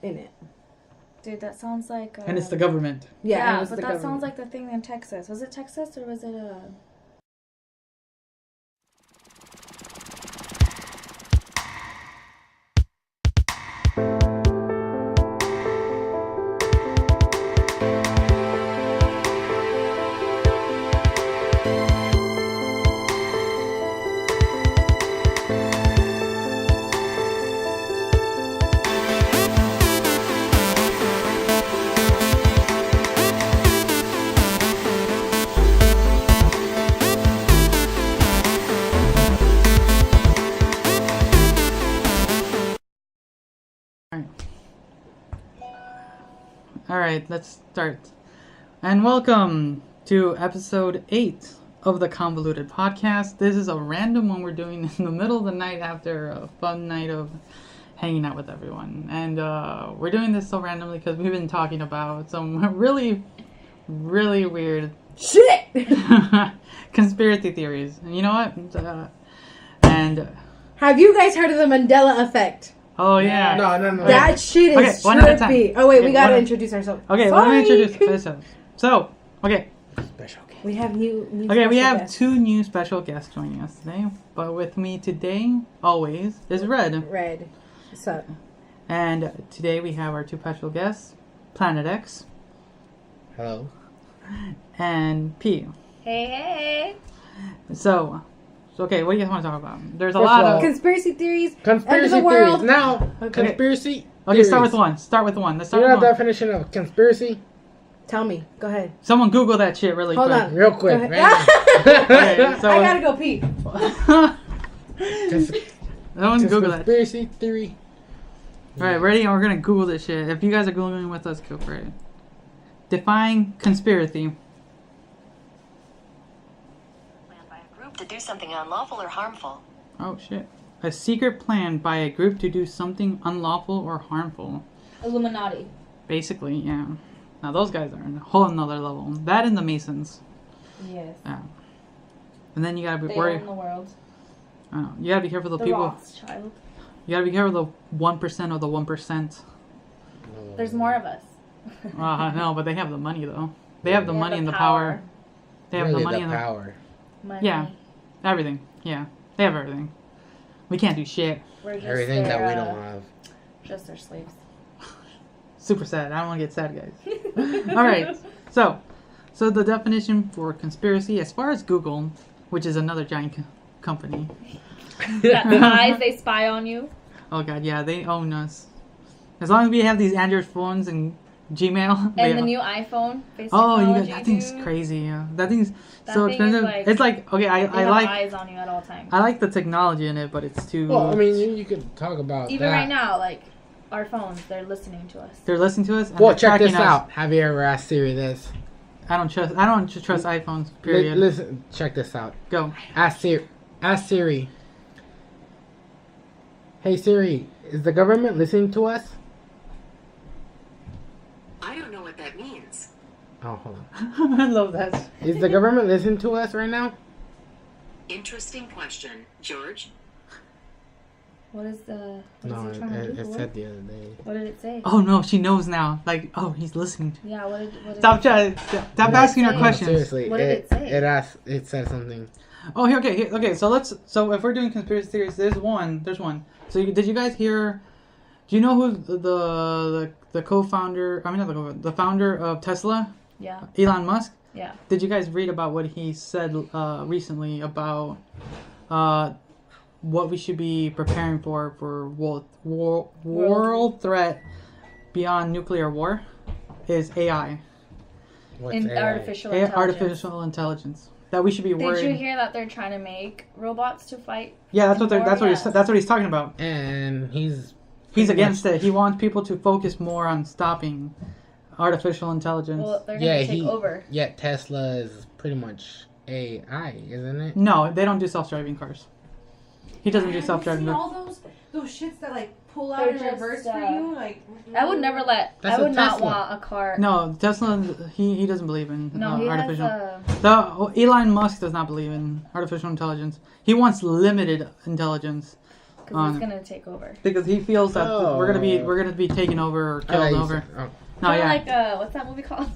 in it. Dude, that sounds like... and it's the government. Yeah, but that sounds like the thing in Texas. Was it Texas or was it... Alright, let's start. And welcome to episode 8 of the Convoluted podcast. This is a random one we're doing in the middle of the night after a fun night of hanging out with everyone. And we're doing this so randomly because we've been talking about some really, really weird shit conspiracy theories. And you know what? Have you guys heard of the Mandela effect? Oh, yeah. No. That shit is trippy. Oh, wait, we gotta introduce ourselves. Okay, let me introduce ourselves. So, okay. Special guest. We have new Okay, we have guests. 2 new special guests joining us today. But with me today, always, is Red. Red. What's up? And today we have our 2 special guests, Planet X. Hello. And P. Hey. So, okay, what do you guys want to talk about? There's a First lot of all, of... Conspiracy theories. Conspiracy End of the theories. world. Now, Okay. conspiracy Okay, theories. start with one. Let's start You know with the one. definition of conspiracy? Tell me. Go ahead. Someone Google that shit really Hold quick. on. Real quick, Go man. ahead. Okay, so... I gotta go pee. Someone Google that. Conspiracy theory. Alright, ready? We're gonna Google this shit. If you guys are Googling with us, go for it. Define conspiracy. Planned by a group to do something unlawful or harmful. Oh shit. A secret plan by a group to do something unlawful or harmful. Illuminati. Basically, yeah. Now those guys are in a whole another level. That and the Masons. Yes. Yeah. And then you gotta be They worried. own the world. I don't know. You gotta be careful of the The people. Rothschild. You gotta be careful of the 1% of the 1%. There's more of us. No, but they have the money though. They have the money and the power. They have Really, the money and the power. Money. Yeah. Everything. Yeah. They have everything. We can't do shit. We're just Everything their, that we don't have. Just their slaves. Super sad. I don't want to get sad, guys. Alright. So the definition for conspiracy, as far as Google, which is another giant company. That spies, they spy on you. Oh god, yeah, they own us. As long as we have these Android phones and Gmail. And the new iPhone. Face Oh, you got, technology, that thing's dude. crazy. Yeah. That thing's That so thing is expensive. like- It's like okay, They I have like eyes on you at all times. I like the technology in it, but it's too. Well, I mean, you could talk about Even that. right now, like, our phones, they're listening to us. They're listening to us. And Well, they're check this tracking us. out. Have you ever asked Siri this? I don't trust iPhones. Period. Listen, check this out. Go. Ask Siri. Hey Siri, is the government listening to us? I don't know what that means. Oh, hold on. I love that. Is the government listening to us right now? Interesting question, George. What is the... What No, is he trying to do? it said the other day. What did it say? Oh no, she knows now. Like, oh, he's listening. Yeah, what did Stop it trying. Stop asking her say? questions. Seriously, What did it say? It said something. Oh, here, okay. So if we're doing conspiracy theories, there's one. So did you guys hear? Do you know who the co-founder? I mean, not the co-founder, the founder of Tesla, Yeah, Elon Musk. yeah. Did you guys read about what he said recently about what we should be preparing for world threat beyond nuclear war? Is AI. What's In AI? artificial intelligence. Artificial intelligence. That we should be worried. Did you hear that they're trying to make robots to fight? Yeah, that's Yes. what he's talking about. And he's Against it. He wants people to focus more on stopping artificial intelligence. Well, they're going to take over. Yet Tesla is pretty much AI, isn't it? No, they don't do self-driving cars. He doesn't do self-driving cars. all those shits that like pull They're out in just, reverse for you? Like I would never let... That's I would a not Tesla. want a car... No, Tesla. He doesn't believe in No, he artificial. has Elon Musk does not believe in artificial intelligence. He wants limited intelligence, Because it's gonna take over. Because he feels that we're gonna be taken over or killed over. No, Kinda yeah. like what's that movie called?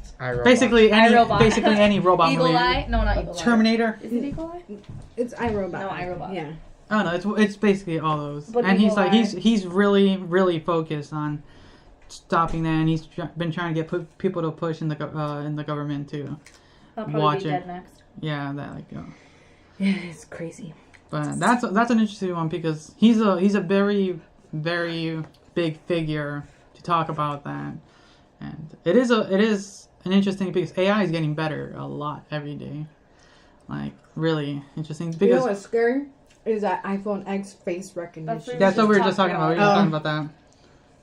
Basically any robot Eagle movie. Eye? No, not Eagle Eye. Terminator. Is it Eagle Eye? It's iRobot. No, iRobot. Yeah. Oh no, it's basically all those. But and he's Eagle like Eye. he's really focused on stopping that, and he's been trying to get people to push in the government to I'll probably watch be it. dead next. Yeah, that Yeah, it's crazy. But that's an interesting one because he's a very big figure to talk about that, and it is an interesting because AI is getting better a lot every day, like really interesting. Because You know what's scary? Is that iPhone X face recognition. that's what we were just talking about. We were Oh. talking about that.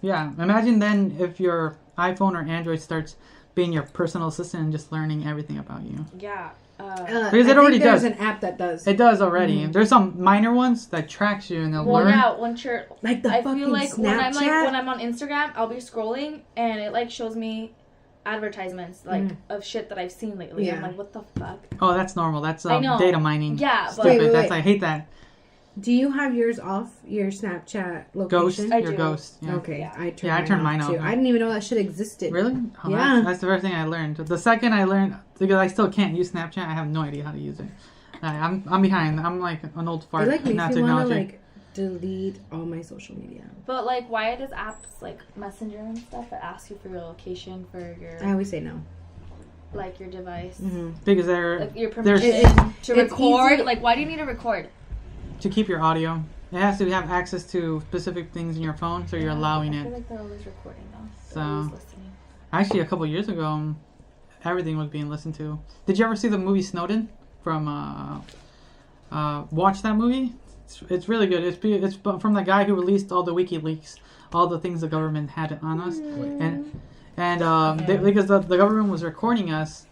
Yeah, imagine then if your iPhone or Android starts being your personal assistant and just learning everything about you. Yeah. Because it already does. There's an app that does. It does already. There's some minor ones that tracks you and they'll Well, learn. yeah. Once you're Like the I fucking feel like Snapchat. when I'm on Instagram, I'll be scrolling and it like shows me advertisements like of shit that I've seen lately. Yeah. I'm like, what the fuck? Oh, that's normal. That's I know. data mining. Yeah, but Stupid. Wait. That's I hate that. Do you have yours off your Snapchat Ghost. location? I Your do. ghost. Yeah. Okay, Yeah. I turned. Yeah, I turned mine too. off. I didn't even know that shit existed. Really? Oh, Yeah. That's the first thing I learned. The second I learned, because I still can't use Snapchat, I have no idea how to use it. I'm behind. I'm like an old fart It like in makes that me want to technology. like delete all my social media. But like, why does apps like Messenger and stuff that ask you for your location for your I always say no. like your device, Because they're like your there's- permission to it's record? easy. Like, why do you need to record? to keep your audio. It has to have access to specific things in your phone, so you're allowing I feel it. like they're always recording though. So- They're always listening. Actually, a couple years ago, everything was being listened to. Did you ever see the movie Snowden? From watch that movie. It's really good. It's from the guy who released all the WikiLeaks, all the things the government had on us, because the government was recording us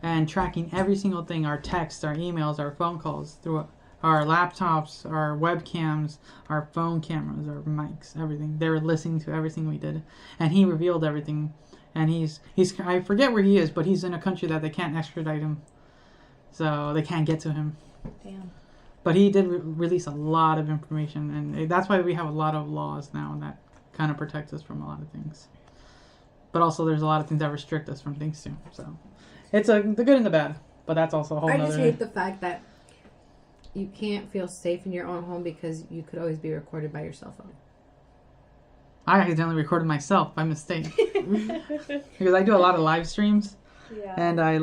and tracking every single thing: our texts, our emails, our phone calls through our laptops, our webcams, our phone cameras, our mics, everything. They were listening to everything we did, and he revealed everything. And he's I forget where he is, but he's in a country that they can't extradite him, so they can't get to him. Damn. But he did release a lot of information, and that's why we have a lot of laws now that kind of protect us from a lot of things. But also, there's a lot of things that restrict us from things too. So it's the good and the bad. But that's also a whole I other. just hate the fact that you can't feel safe in your own home because you could always be recorded by your cell phone. I accidentally recorded myself by mistake because I do a lot of live streams, Yeah. and I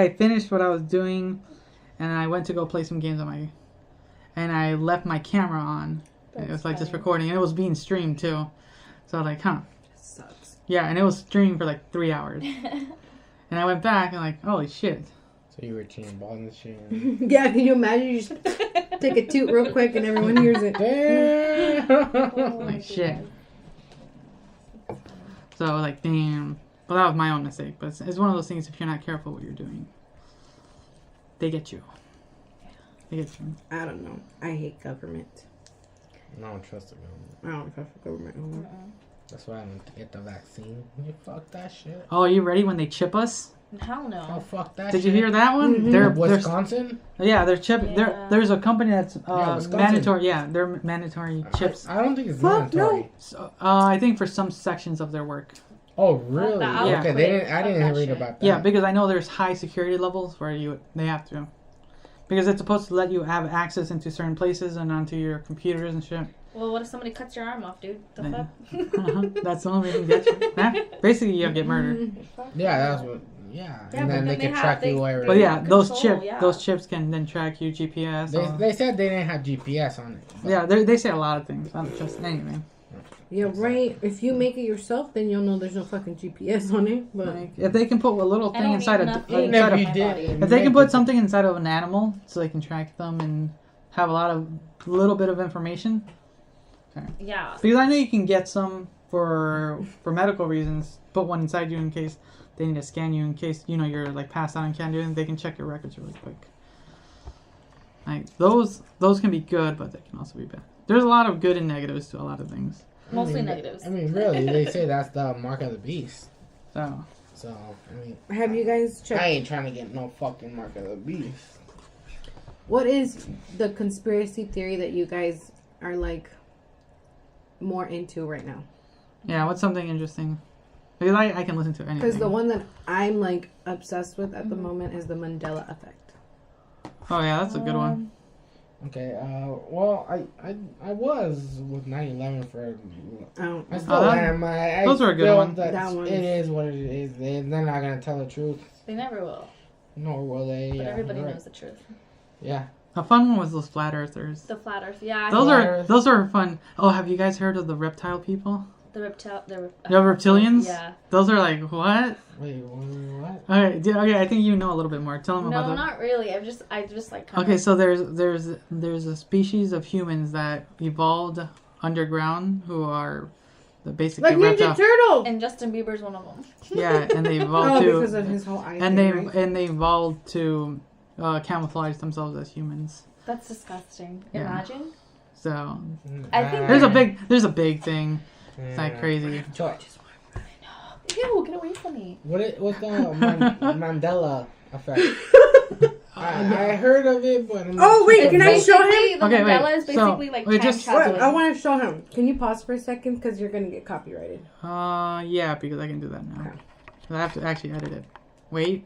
finished what I was doing, and I went to go play some games and I left my camera on. It was like just funny. recording, and it was being streamed too. So I was like, huh. Sucks. Yeah, and it was streaming for like 3 hours. And I went back and like, holy shit. So you were cheating balls and shit. Yeah, can you imagine? You just take a toot real quick and everyone hears it. Damn. Like shit. So I was like, damn. But that was my own mistake. But it's one of those things, if you're not careful what you're doing, they get you. They get you. I don't know. I hate government. I don't trust the government. I don't trust the government. That's why I don't get the vaccine. You fuck that shit. Oh, are you ready when they chip us? Hell Oh, no. fuck that Did shit. you hear that one? Mhm. They're Wisconsin? they're chip. Yeah. There's a company that's Wisconsin. mandatory. Yeah, they're mandatory chips. I don't think it's Fuck mandatory. no. So, I think for some sections of their work. Oh, really? that. I would Okay, quit. I Fuck didn't that read shit. about that. Yeah, because I know there's high security levels where they have to, because it's supposed to let you have access into certain places and onto your computers and shit. Well, what if somebody cuts your arm off, dude? The Yeah. fuck? That's the only reason to get you. Basically, you'll get murdered. Yeah, that's what. Yeah, Yeah, and but then they then can they track have- you they- wherever. But yeah, Control, yeah. those chips can then track you GPS. They said they didn't have GPS on it. but- Yeah, they say a lot of things. I don't trust anything. Yeah, right. If you make it yourself, then you'll know there's no fucking GPS on it. But Like, if they can put a little I thing don't inside need a nothing. Even inside if you of, did, if they can put something inside of an animal so they can track them and have a little bit of information. Yeah. Because I know you can get some for medical reasons. Put one inside you in case they need to scan you in case you're like passed out and can't do anything. They can check your records really quick. Like those can be good, but they can also be bad. There's a lot of good and negatives to a lot of things. Mostly negatives. I mean, really, they say that's the mark of the beast. So So, I mean, have you guys checked? I ain't trying to get no fucking mark of the beast. What is the conspiracy theory that you guys are like more into right now? Yeah, what's something interesting? Because I can listen to anything. Because the one that I'm like obsessed with at the moment is the Mandela effect. Oh yeah, that's a good one. Okay, well, I was with 9/11 for. Oh, I still am. Those were a good feel one. That one it is what it is. They're not gonna tell the truth. They never will. Nor will they. But Yeah, everybody right. knows the truth. Yeah. A fun one was those flat earthers. The flat Earth. Yeah. Those are fun. Oh, have you guys heard of the reptile people? The Reptilians? Yeah. Those are like what? Wait, what? Okay, I think you know a little bit more. Tell them about No, them. not really. I just like. Kinda... Okay, so there's a species of humans that evolved underground who are the basically like Ninja Turtles. And Justin Bieber's one of them. Yeah, and they evolved to because of his whole eye and thing, right? they evolved to camouflage themselves as humans. That's disgusting. Yeah. Imagine. So I think there's a big thing. It's like crazy. Ew, get away from me. What's the Mandela effect? I heard of it, but Oh wait, can I show him? The Okay, Mandela wait, is basically so- like wait, time just- traveling. I want to show him. Can you pause for a second? Because you're going to get copyrighted. Yeah, because I can do that now. Okay. I have to actually edit it. Wait.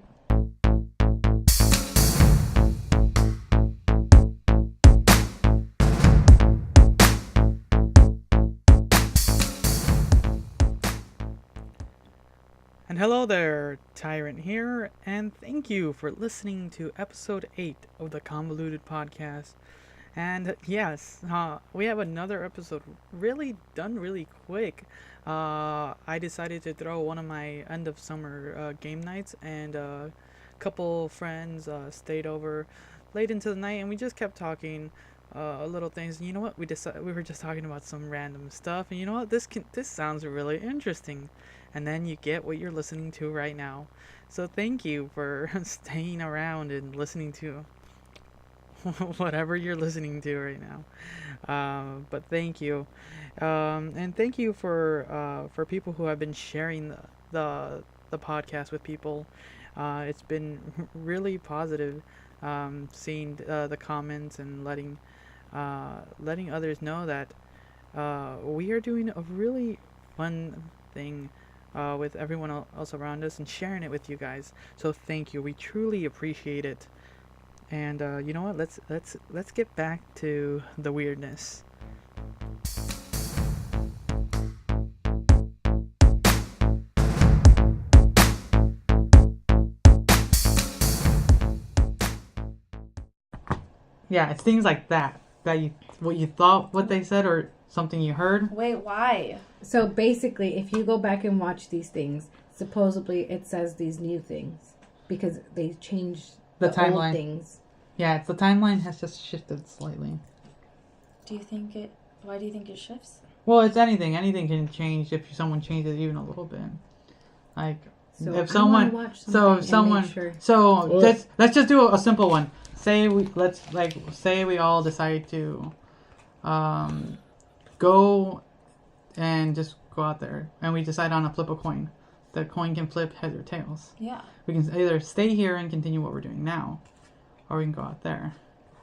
And hello there, Tyrant here, and thank you for listening to episode 8 of the Convoluted podcast. And yes, we have another episode done really quick. I decided to throw one of my end of summer game nights, and a couple friends stayed over late into the night, and we just kept talking little things. And you know what? We were just talking about some random stuff, and you know what? This sounds really interesting. And then you get what you're listening to right now. So thank you for staying around and listening to whatever you're listening to right now. But thank you, and thank you for people who have been sharing the podcast with people. It's been really positive, seeing the comments and letting others know that we are doing a really fun thing with everyone else around us and sharing it with you guys. So thank you. We truly appreciate it. And you know what? Let's get back to the weirdness. Yeah, it's things like that what you thought what they said or something you heard. Wait, why? So basically, if you go back and watch these things, supposedly it says these new things because they changed The old timeline. things. Yeah, it's the timeline has just shifted slightly. Why do you think it shifts? Well, it's anything. Anything can change if someone changes even a little bit. Like So if I someone, wanna watch so something if someone, and make sure. so What? let's just do a simple one. Say we all decide to, go and just go out there, and we decide on a flip a coin. The coin can flip heads or tails. Yeah. We can either stay here and continue what we're doing now, or we can go out there.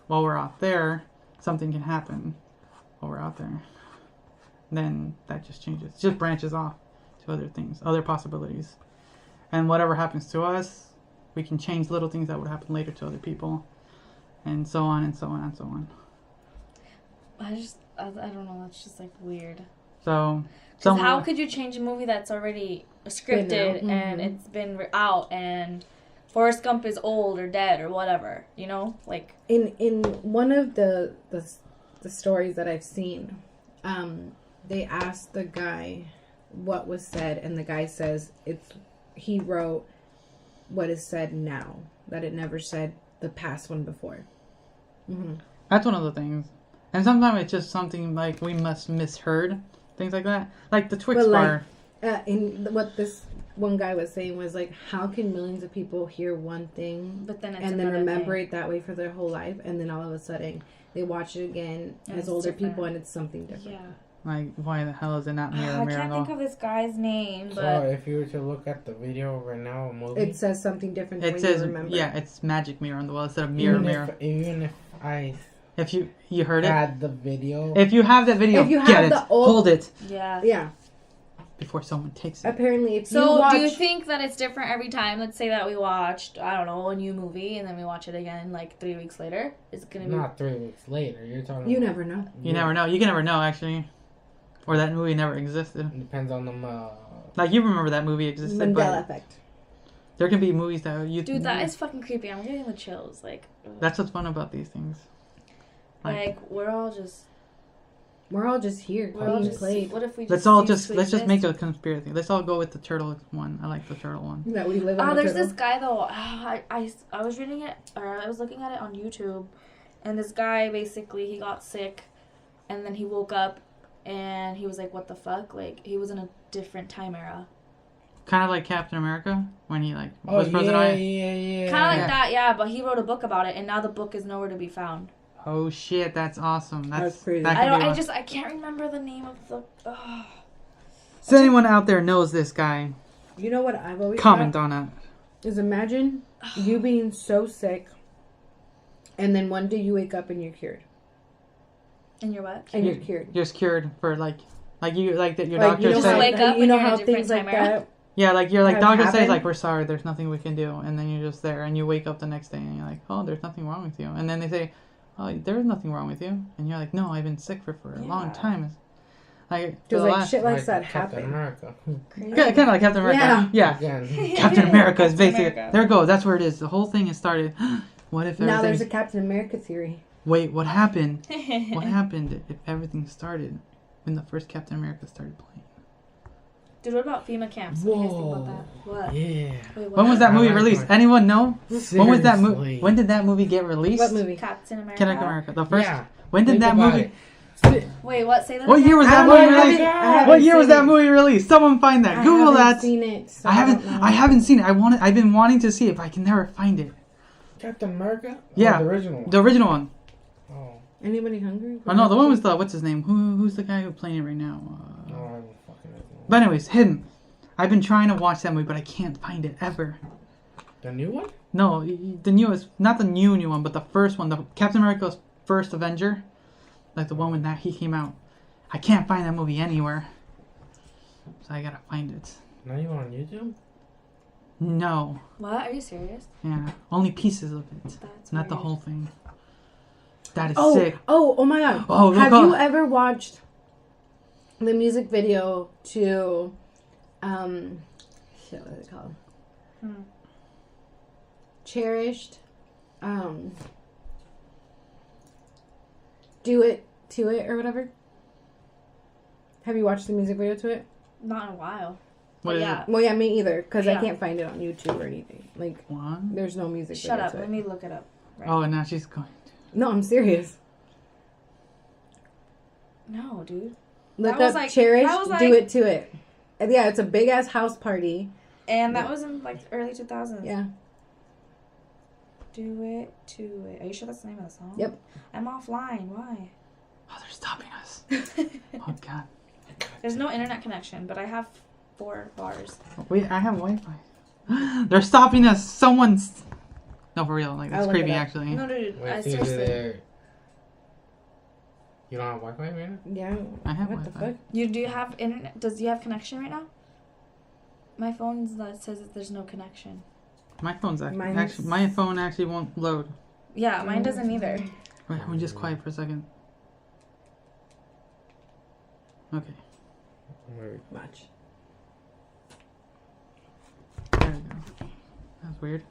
While we're out there, something can happen while we're out there. Then that just changes. It just branches off to other things, other possibilities. And whatever happens to us, we can change little things that would happen later to other people. And so on and so on and so on. I don't know. That's just like weird. So, Because how could you change a movie that's already scripted Been out. and it's been out and Forrest Gump is old or dead or whatever? You know, like In one of the stories that I've seen, they asked the guy what was said, and the guy says he wrote what is said now, that it never said the past one before. Mm-hmm. that's one of the things. And sometimes it's just something like we must misheard. Things like that. Like the Twix But bar. what this one guy was saying was like, how can millions of people hear one thing but then it's and then another remember thing. it that way for their whole life, and then all of a sudden they watch it again And as it's older different. people and it's something different. Yeah. Like, why the hell is it not mirror, I mirror can't on the think of this guy's name, So but if you were to look at the video right now, a movie, It says something different than It what says, you remember. yeah, it's magic mirror on the wall instead of mirror, mirror. even if I If you heard it? had the video, If you have that video, If you get have it. the old- Hold it yeah. Yeah. before someone takes it. Apparently, if you So, watch... do you think that it's different every time? Let's say that we watched, I don't know, a new movie, and then we watch it again like 3 weeks later. Is it gonna be? not 3 weeks later, you're talking. You about, never know. You never know. You can never know, actually. Or that movie never existed. It depends on them. Like, you remember that movie existed, Mandela but effect. there can be movies that you... Dude, that is fucking creepy. I'm getting the chills. Like, ugh. That's what's fun about these things. Like we're all just here. we're all being just played. What if we? Let's just make a conspiracy. Let's all go with the turtle one. I like the turtle one. That we live on a There's turtle. this guy though. I was reading it, or I was looking at it on YouTube, and this guy basically he got sick, and then he woke up, and he was like, "What the fuck?" Like he was in a different time era. Kind of like Captain America when he like Oh was president. yeah. Kind of like Yeah. that, yeah. But he wrote a book about it, and now the book is nowhere to be found. Oh shit, that's awesome. That's crazy. That I could be don't. one. I can't remember the name of the. So anyone out there knows this guy, You know what I've always comment thought? on it. Is imagine you being so sick, and then one day you wake up and you're cured. And you're what? And you're cured. You're cured for like you like that your Like, doctor you know just how, says. wake up you and know you're in a how different things like time era? that. Yeah, like your like Has doctor says happened? like we're sorry, there's nothing we can do, and then you're just there, and you wake up the next day and you're like, oh, there's nothing wrong with you, and then they say, oh, there's nothing wrong with you, and you're like, no, I've been sick for a long time. It's like Just the like last- shit like that Captain happen. America. kind of like Captain America. Yeah. Again. Captain America is basically America. there. It goes. That's where it is. The whole thing has started. What if Now there's a everything? Captain America theory. Wait, what happened? What happened if everything started when the first Captain America started playing? Dude, what about FEMA camps? What do you guys think about that? What? Yeah. Wait, what? When was that I movie like released? one. Anyone know? When was that movie? Seriously. When did that movie get released? What movie? Captain America. Captain America. The first. Yeah. When did Think that about movie? it. Wait, what? Say that What again? year was I that don't know, movie I released? haven't What year was seen that it. movie released? Someone find that. Google I that. haven't seen it. So I haven't. don't know. I haven't seen it. I've been wanting to see it, but I can never find it. Captain America? Yeah. Oh, the original one. The original one. Oh. Anybody hungry? Oh no, the one was the what's his name? Who's the guy who's playing it right now? No, I don't fucking know. But anyways, him. I've been trying to watch that movie, but I can't find it ever. The new one? No, the newest, not the new one, but the first one, the Captain America's first Avenger, like the one when that he came out. I can't find that movie anywhere, so I gotta find it. Not even on YouTube? No, What? Are you serious? yeah, only pieces of it, That's not the weird. whole thing. That is Oh, sick. oh my god. Oh, look Have up. you ever watched the music video to shit, what is it called? Cherished. Do It To It or whatever? Have you watched the music video to it? Not in a while. What But is yeah. Well, yeah, me either, because Yeah. I can't find it on YouTube or anything. Like, it? One. there's no music Shut video up. to Let it. me look it up. Right. Oh, and now she's going. No, I'm serious. No, dude. Look That was up like- Cherished, that was Do like- It To It. And yeah, it's a big ass house party. And that was in like early 2000s. Yeah. Do it to it. Are you sure that's the name of the song? Yep. I'm offline. Why? Oh, they're stopping us. Oh God. There's no internet connection, but I have 4 bars. Wait, I have Wi-Fi. They're stopping us. Someone's. No, for real. Like that's I'll look creepy, it up. actually. No, dude. Wait, I it's either seriously. there. You don't have Wi-Fi right now? Yeah. I have What the Wi-Fi. fuck? Do you have internet? Do you have connection right now? My phone says that there's no connection. My phone's Mine's- actually. My phone actually won't load. Yeah, mine doesn't either. Wait, we're just quiet for a second. Okay. Wait. Much. There we go. That was weird.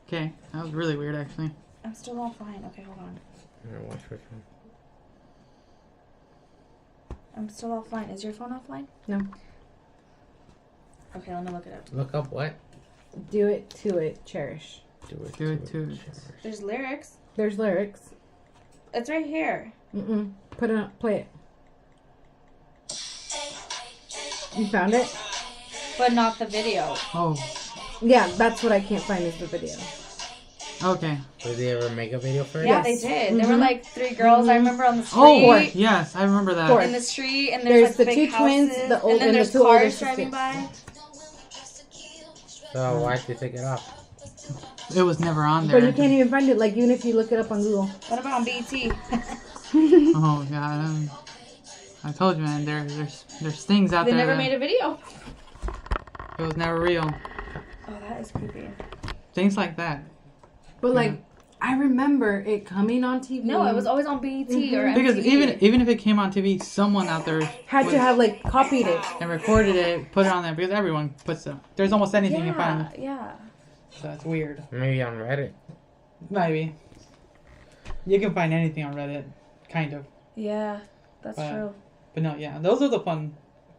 Okay, that was really weird, actually. I'm still offline. Okay, hold on. I'm gonna watch which one. I'm still offline. Is your phone offline? No. Okay, let me look it up. Look up what? Do It To It, Cherish. Do it to it. There's lyrics. There's lyrics. It's right here. Mm-mm. Put it on. Play it. You found it? But not the video. Oh, Yeah, that's what I can't find is the video. Okay. Did they ever make a video for it? Yeah, Yes. they did. There were like 3 girls. I remember on the street. Oh, yes, I remember that. Four. In the street, and There's there's like the big two twins, houses, the old- and then and the there's two older cars driving sisters. by. So why'd they take it off? It was never on there. But you can't even find it. Like even if you look it up on Google. What about on BT? Oh god, I told you, man. There's things out They there. never that- made a video. It was never real. Oh, that is creepy. Things like that. But like, I remember it coming on TV. No, it was always on BT or MTV. Because even if it came on TV, someone out there had was- to have like copied it. and recorded it, put it on there because everyone puts it. There's almost anything you Yeah, find. yeah. So that's weird. Maybe on Reddit. Maybe. You can find anything on Reddit, kind of. Yeah, that's But- true. But no, yeah, those are the fun,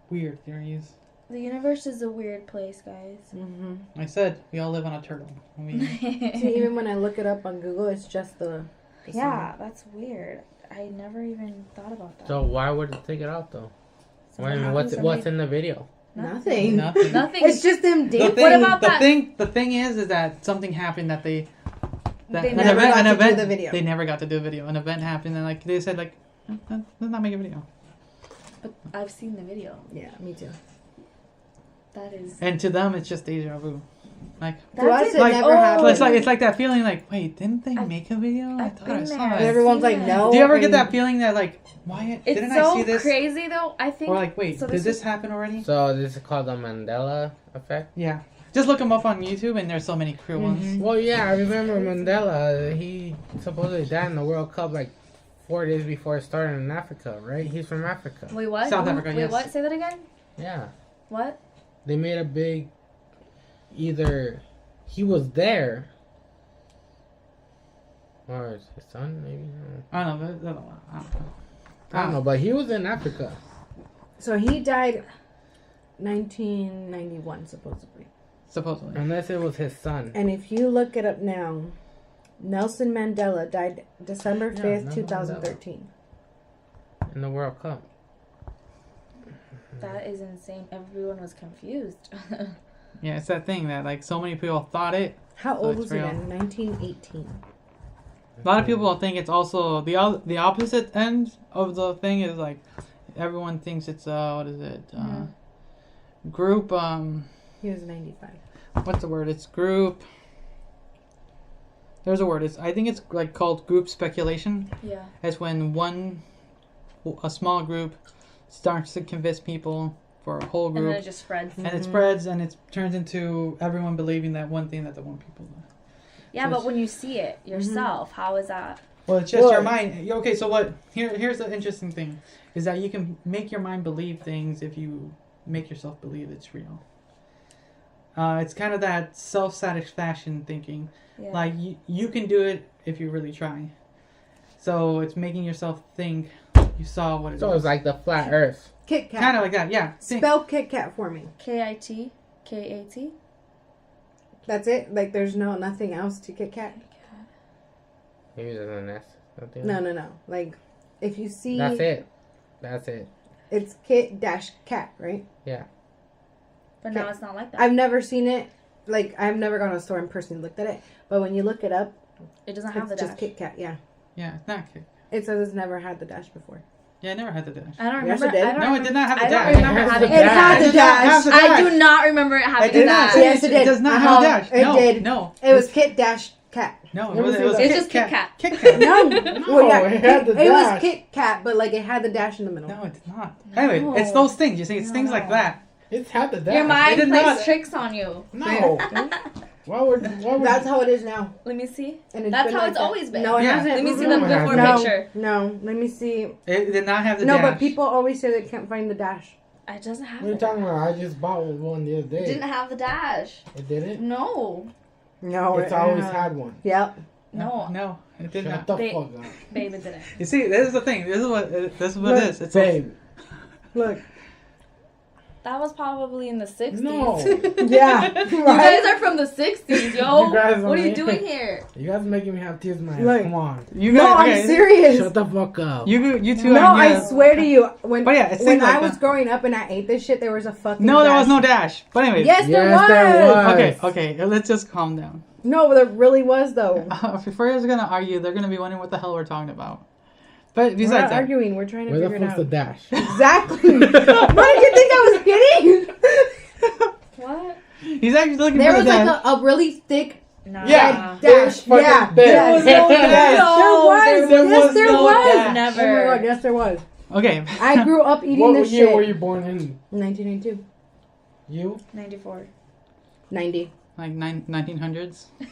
weird theories. The universe is a weird place, guys. Mm-hmm. I said we all live on a turtle. I mean, See, even when I look it up on Google, it's just the Yeah, that's weird. I never even thought about that. So why would it take it out though? I mean, what's in the video? nothing. nothing. Nothing. It's just them The dancing. thing, What about the that- thing, the thing is that something happened that they. That They an never event, got an to do event, the video. They never got to do a video. An event happened, and like they said, like, let's not make a video. But I've seen the video. Yeah, me too. That is. And to them, it's just deja vu. Like, To us, it. it Like- never Oh. happened. it's like that feeling, like, wait, didn't they I've- make a video? I I've thought I been saw there. And it. everyone's seen like, it. no. Do you ever get and- that feeling that like, why It's didn't so I see this? crazy though. I think. Or like, wait, so did this is- happen already? So this is called the Mandela effect. Yeah. Just look them up on YouTube, and there's so many cruel ones. Well, yeah, I remember Mandela. He supposedly died in the World Cup like 4 days before it started in Africa, right? He's from Africa. Wait, what? South Africa, Wait, yes. what? Say that again. Yeah, What? they made a big. Either he was there, or his son, maybe. I don't know. I don't know. I don't know, but he was in Africa. So he died 1991, supposedly. Supposedly. Unless it was his son. And if you look it up now, Nelson Mandela died December 5th, Nelson 2013. In the World Cup. That is insane. Everyone was confused. Yeah, it's that thing that like so many people thought it. How So old it's was he real. then? 1918. A lot of people think it's also the opposite end of the thing is like everyone thinks it's what is it? Group He was 95. what's the word? It's group. There's a word. I think it's like called group speculation. Yeah. It's when a small group starts to convince people for a whole And group, then it just spreads. and it spreads, and it turns into everyone believing that one thing that the one people do. Yeah, So but it's- when you see it yourself, how is that? Well, it's just Well- your mind. Okay, so what? Here's the interesting thing, is that you can make your mind believe things if you make yourself believe it's real. It's kind of that self-satisfaction thinking. Yeah. Like, you can do it if you really try. So it's making yourself think you saw what it So was. it's like the flat Earth. Kit Kat. Kind of like that, yeah. Spell Kit Kat for me. KIT? KAT? That's it? Like there's nothing else to Kit Kat? Maybe there's an S. Something. No. Like if you see... That's it. That's it. It's Kit-Kat, right? Yeah. But now it's not like that. I've never seen it. Like, I've never gone to a store and personally looked at it. But when you look it up, It doesn't have it's the just dash. Kit Kat, yeah. Yeah, it's not kick. It says it's never had the dash before. Yeah, I never had the dash. I don't Yes, remember. it did. I don't No, it did not have the I dash. don't remember It has having the It that. had the It did not have dash. the I dash. do not remember it having It did not. that. Yes, it did. does not Uh-huh. have a dash. It No, did. no. It was Kit-Kat. No, Let me see it was that. It's Kit just Kit Kat. Kat. Kit Kat. No. Well, yeah, it had the it was dash. Kit Kat, but like it had the dash in the middle. No, it did not. Anyway, No. it's those things. You see, it's things like No. that. It's had the dash. Your mind did plays not. tricks on you. No. Why would That's how it is now. Let me see. And it's That's been how like it's that. always been. No, it Yeah. hasn't. Let me see Mm-mm. the before no, picture. No, let me see. It did not have the No, dash. but people always say they can't find the dash. It doesn't have What are you the talking dash. about? I just bought one the other It day. didn't have the dash. It didn't? No. No, It's always had one. Yep. No. it did Shut not. the They- fuck up. Babe, it didn't. You see, this is the thing. This is what it Look, is. It's Babe. Look, That was probably in the 60s. No. Yeah. You Right? guys are from the 60s, yo. You guys What are you are- doing here? You guys are making me have tears in my eyes. Look. Come on. You No, guys, I'm serious. Shut the fuck up. You two. No, are, I swear to you, when But yeah, it when seems like I was that. growing up and I ate this shit, there was a fucking No, there was dash. no dash. But anyway. Yes, there Yes, was. there was. Okay. Let's just calm down. No, there really was though. If we're just gonna argue, they're gonna be wondering what the hell we're talking about. But We're besides not that, arguing. We're trying to Where the figure it fuck's the out. dash? Exactly. What did you think I was kidding? What? he's actually looking There for was the like dash. a really thick Nah. Yeah. dash. fucking Yeah, there. there was no dash. No, There was. Yes, there no was. dash. Never. Oh my god, yes, there was. Okay. I grew up eating What this year shit. were you born in? 1992. You? 94. 90. Like 1900s. What?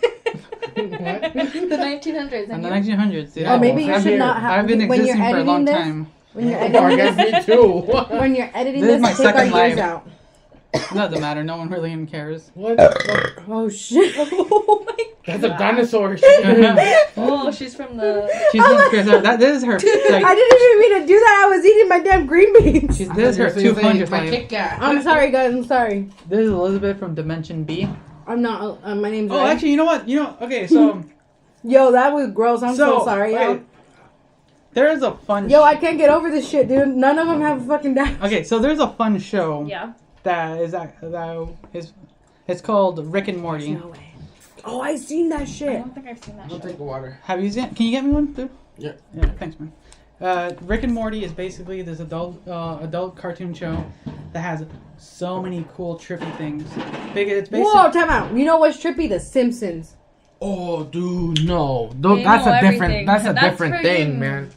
The 1900s. In the 1900s. Yeah. Oh, maybe you I'm should here. not have. I've been when you're existing for a editing long this, time. When you're Oh, I editing guess this, me too. when you're editing This is this, my take our second ears life. out. Doesn't matter. No one really even cares. What? Oh shit! Oh my That's a dinosaur. Oh, she's from the. She's that is her. I Like, didn't even mean to do that. I was eating my damn green beans. this is her 200th life. I'm sorry, guys. I'm sorry. This is Elizabeth from Dimension B. I'm not. My name's. Oh, Ray. actually, you know what? Okay, so Yo, that was gross. I'm so sorry. okay, there is a fun. Yo, I can't get over this shit, dude. None of them have a fucking dash. Okay, so there's a fun show Yeah. that is it's called Rick and Morty. No way. Oh, I seen that I shit. don't think I've seen that I'll show. take water. Have you seen? Can you get me one, dude? Yeah. Yeah, thanks, man. Rick and Morty is basically this adult cartoon show that has so many cool trippy things. It's basically Whoa, time out. You know what's trippy? The Simpsons. Oh, dude, no. They That's know a different. everything. That's a That's different freaking- thing, man.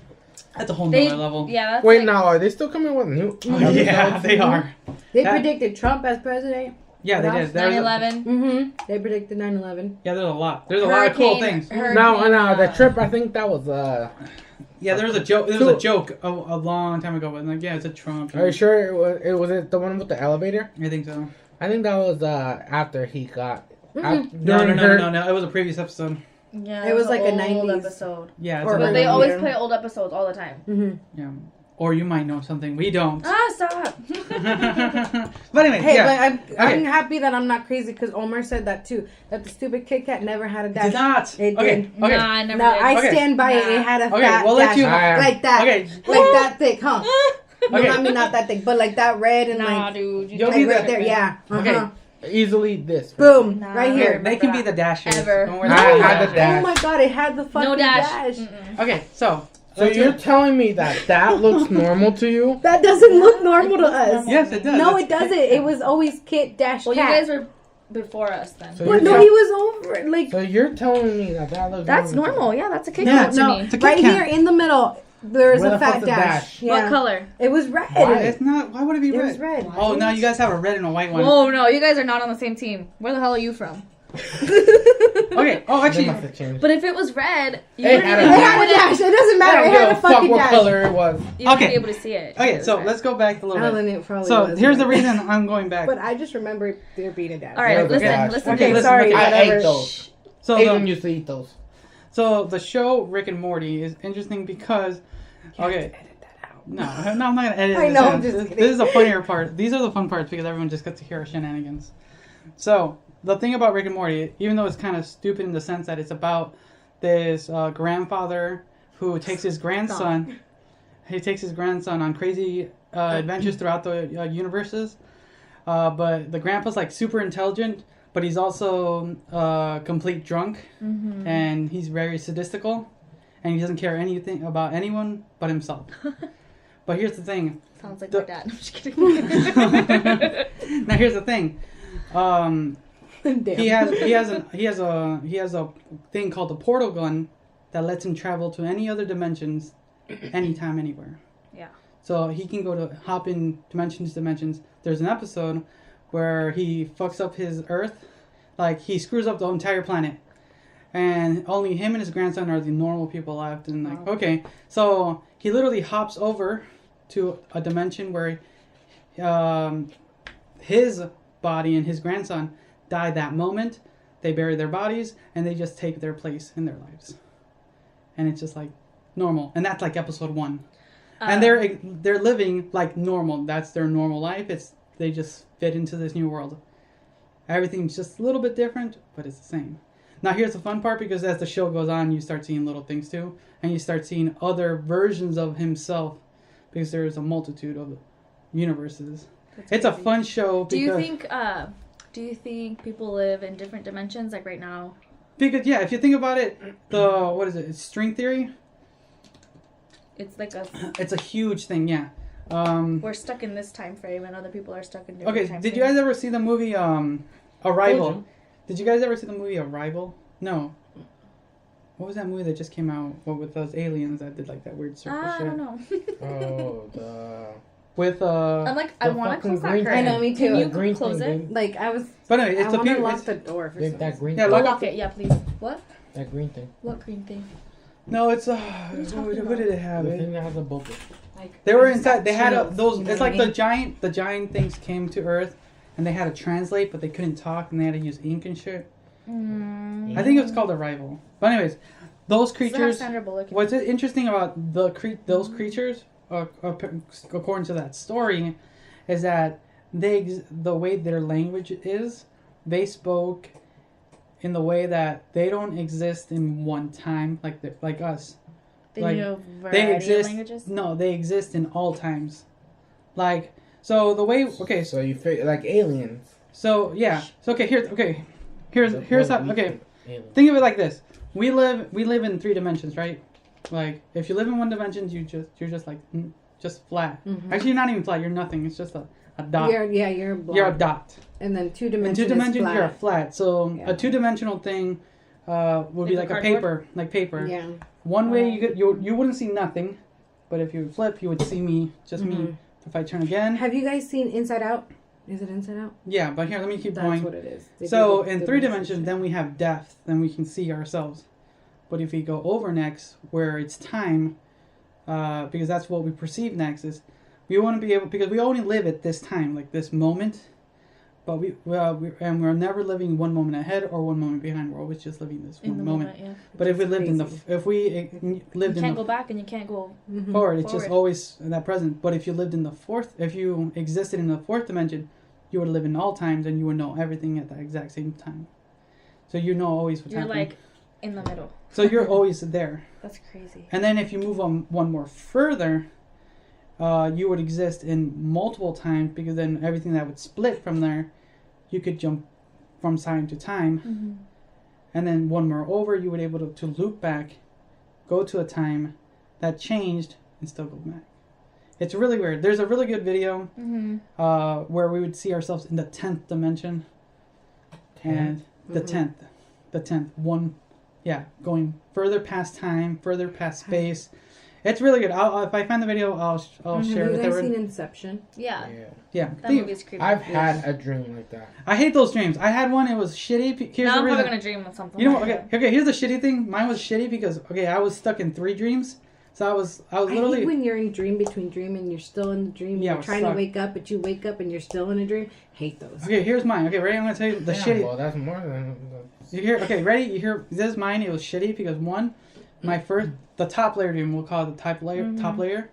that's a whole They, nother level. yeah, that's Wait, like, now are they still coming with new? Oh, yeah, they are. They That- predicted Trump as president. Yeah, they did. There's a- 9/11. Mm-hmm. They predicted 9/11. Yeah, there's a lot. There's a lot of cool things. Now, the trip. I think that was. Yeah, there was a joke. There was a joke a long time ago, but like, yeah, it's a Trump. Are you sure it was the one with the elevator? I think so. I think that was after he got. Mm-mm. No. It was a previous episode. Yeah, It was like a an old 90s. episode. Yeah, it's Or a But very they earlier. always play old episodes all the time. Mm-hmm. yeah. Or you might know something we don't. Ah, stop. But anyway, Hey, yeah. but I'm happy that I'm not crazy because Omar said that too. That the stupid Kit Kat never had a dash. Did not. It Okay. did. Okay. Nah, I never No, did. I Okay. stand by it. Nah. It had a Okay, fat we'll let dash you- like that, Okay. like that thick, huh? No, Okay. I mean not that thick, but like that red and Nah, like, dude. You'll like be right the- there, yeah. Okay. Uh-huh. easily this. Boom, Nah. right Here, here. they can be the dashers. Ever. Don't worry No. about I the had the dashers. dash. Oh my god, it had the fucking No dash. dash. Mm-mm. Okay, so. So you're telling me that looks normal to you? That doesn't look normal to us. Yes, it does. No, It's- it doesn't. It was always Kit dash Well, you cat. guys were before us then. So But you're no, he was over it. Like So you're telling me that looks That's normal to normal. Yeah, that's a Kit Yeah, Kat to no, me. it's a Kit right Kat. here in the middle, there's Where a the fat fuck's the dash. dash? Yeah. What color? It was red. Why? It's not. Why would it be It red? was red. Oh, now you guys have a red and a white one. Whoa, no, you guys are not on the same team. Where the hell are you from? Okay. Oh, They actually. must have changed. But if it was red, you It wouldn't had a even It be had a able dash. to, It doesn't I matter. don't It give had a a fuck fucking what dash. color it was. you wouldn't Okay. be able to see it. Okay, It so was let's go back a little Alan, bit. it probably So was here's the red. reason I'm going back. But I just remember there being a dash. All right, There was a listen, dash. listen. Okay, listen, sorry. okay. I Whatever. ate those. So Aiden the, used to eat those. so the show Rick and Morty is interesting because, okay, no, I'm not gonna edit I this know, in. I'm just This kidding. is the funnier part. These are the fun parts because everyone just gets to hear our shenanigans. So the thing about Rick and Morty, even though it's kind of stupid in the sense that it's about this grandfather who takes his grandson, on crazy adventures throughout the universes. But the grandpa's like super intelligent, but he's also complete drunk, and he's very sadistical, and he doesn't care anything about anyone but himself. But here's the thing. Sounds like The- my dad. I'm just kidding. Now here's the thing. Damn. He has a thing called the portal gun that lets him travel to any other dimensions, anytime, anywhere. Yeah. So he can hop in dimensions. There's an episode where he fucks up his Earth, like he screws up the entire planet, and only him and his grandson are the normal people left. And like, okay, so he literally hops over to a dimension where his body and his grandson died that moment. They bury their bodies and they just take their place in their lives, and it's just like normal. And that's like episode 1. And they're living like normal. That's their normal life. It's they just fit into this new world. Everything's just a little bit different, but it's the same. Now here's the fun part, because as the show goes on, you start seeing little things too, and you start seeing other versions of himself, because there's a multitude of universes. It's a fun show. Do you think people live in different dimensions, like right now? Because yeah, if you think about it, what is it? It's string theory. It's like It's a huge thing, yeah. We're stuck in this time frame, and other people are stuck in different time frames. Did you guys ever see the movie Arrival? Did you guys ever see the movie Arrival? No. What was that movie that just came out with those aliens that did like that weird circle shit? I don't know. With I'm like, I want to close that curtain. I know, me too. Can you close it? Like I was. But no, it's I want to lock the door for that green. Yeah, lock it. Yeah, please. What? That green thing. What green thing? No, it's what did it have? The thing that has a bubble. Like, They were inside. They had those. You know It's what like I mean? the giant things came to Earth, and they had to translate, but they couldn't talk, and they had to use ink and shit. I think it was called Arrival. But anyways, those creatures. What's interesting about those creatures, according to that story, is that the way their language is, they spoke in the way that they don't exist in one time like us. They exist. Languages? No, they exist in all times. Like so the way. Okay, so you feel like aliens. So yeah. So here's how. Okay, think of it like this. We live in 3 dimensions, right? Like if you live in one dimension, you're just like just flat. Mm-hmm. Actually, you're not even flat. You're nothing. It's just a dot. You're a dot. And then 2 dimensions. In 2 dimensions, you're flat. So a 2-dimensional thing would be like a paper, Yeah. One way you wouldn't see nothing, but if you flip, you would see me, just me. If I turn again. Have you guys seen Inside Out? Is it Inside Out? Yeah, but here, let me keep going. That's what it is. So in 3 dimensions, then we have depth, then we can see ourselves. But if we go over next, where it's time, because that's what we perceive next, is we want to be able, because we only live at this time, like this moment, but we're never living one moment ahead or one moment behind. We're always just living this one moment. Yeah. But if we lived you can't go back and you can't go forward. It's just always that present. But if you existed in the 4th dimension, you would live in all times and you would know everything at the exact same time. So you know always what's happening. You're like in the middle. So you're always there. That's crazy. And then if you move on one more further, you would exist in multiple times, because then everything that would split from there, you could jump from time to time. Mm-hmm. And then one more over, you would be able to loop back, go to a time that changed, and still go back. It's really weird. There's a really good video where we would see ourselves in the 10th dimension. And the 10th one, going further past time, further past space. It's really good. If I find the video, I'll share it with everyone. Have you guys seen Inception? Yeah. That movie's creepy. I've had a dream like that. I hate those dreams. I had one. It was shitty. Now I'm probably gonna dream of something. You know what? Okay. Here's the shitty thing. Mine was shitty because I was stuck in 3 dreams. So I was literally. I hate when you're in dream between dream and you're still in the dream. Yeah, you're trying to wake up, but you wake up and you're still in a dream. Hate those. Okay, here's mine. Okay, ready? I'm gonna tell you the shitty. Well, that's more than. You hear? Okay, ready? You hear? This is mine. It was shitty because the top layer dream, we'll call it the top layer.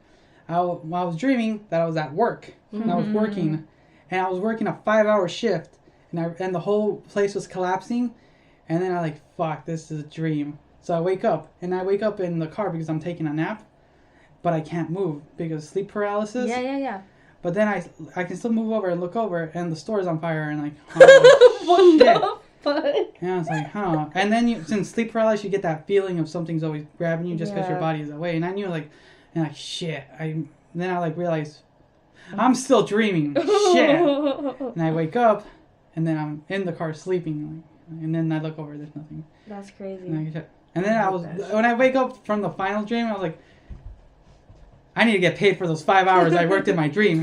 I was dreaming that I was at work and I was working, and I was working a 5-hour shift, and the whole place was collapsing, and then I like, fuck, this is a dream. So I wake up in the car because I'm taking a nap, but I can't move because sleep paralysis. Yeah. But then I can still move over and look over, and the store's on fire, and like, oh, shit. And I was like, huh. And then since sleep paralysis, you get that feeling of something's always grabbing you just because your body is away. And I knew shit. Then I realized I'm still dreaming. Shit. And I wake up, and then I'm in the car sleeping. And then I look over, there's nothing. That's crazy. And then when I wake up from the final dream, I was like, I need to get paid for those 5 hours I worked in my dream.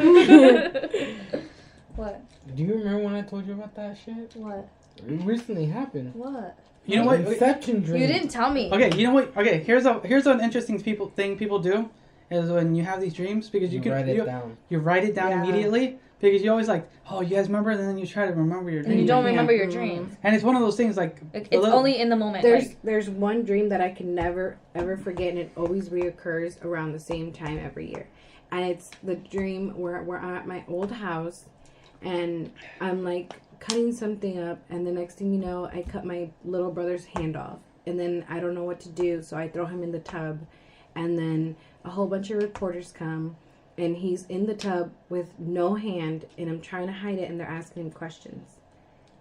What? Do you remember when I told you about that shit? What? It recently happened. What? You know what? Inception dream. You didn't tell me. Okay, you know what? Okay, here's an interesting thing people do is when you have these dreams, because you write it down immediately, because you always like, oh, you guys remember, and then you try to remember your dream. And you don't remember your dream. And it's one of those things like it's only in the moment. There's one dream that I can never ever forget, and it always reoccurs around the same time every year, and it's the dream where we're at my old house. and I'm like cutting something up, and the next thing you know, I cut my little brother's hand off, and then I don't know what to do, so I throw him in the tub, and then a whole bunch of reporters come, and he's in the tub with no hand, and I'm trying to hide it, and they're asking him questions.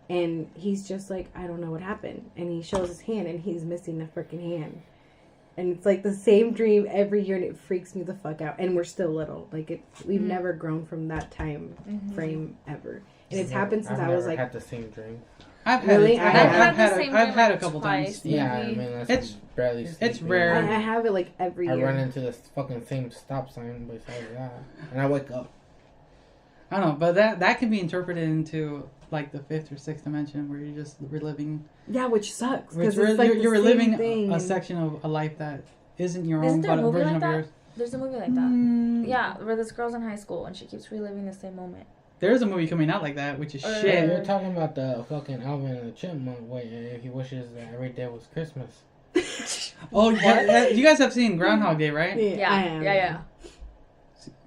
And he's just like, I don't know what happened. And he shows his hand, and he's missing a freaking hand. And it's like the same dream every year, and it freaks me the fuck out. And we're still little. Like, we've never grown from that time frame ever. And it's happened since I was like... I've never had the same dream. I've had Really? it. I've had a couple twice, times. maybe. Yeah, I mean, It's barely it's sleeping. rare. I have it like every I year. run into this fucking same stop sign besides that. And I wake up. I don't know, but that can be interpreted into like the 5th or 6th dimension where you're just reliving. Yeah, which sucks. Which Because it's like you're the reliving same thing. a section of a life that isn't your Isn't own, there a but a movie version like of that? yours. There's a movie like that. Mm, Yeah, where this girl's in high school and she keeps reliving the same moment. There is a movie coming out like that, which is Yeah, shit. you're talking about the fucking Alvin and the Chipmunk way. He wishes that every day was Christmas. Oh, yeah, you guys have seen Groundhog Day, right? Yeah, I am. Yeah.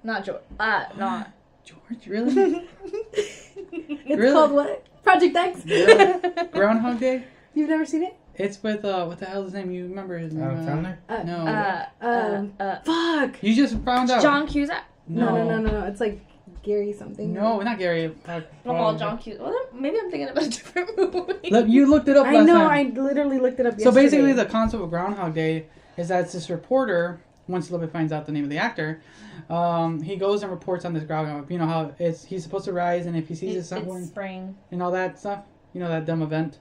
Not George. Not. George, really? It's Really? called what? Project X? Really? Groundhog Day? You've never seen it? It's with, what the hell is his name? You remember his name? Adam Sandler? No. Fuck. You just found out. John Cusack. No. It's like Gary something. No, not Gary. John Cusack. Well, maybe I'm thinking about a different movie. Look, you looked it up I last know. time. I literally looked it up So yesterday. basically, the concept of Groundhog Day is that it's this reporter. Once a little bit finds out the name of the actor, he goes and reports on this groundhog. You know how he's supposed to rise, and if he sees it somewhere It's spring. and all that stuff. You know that dumb event.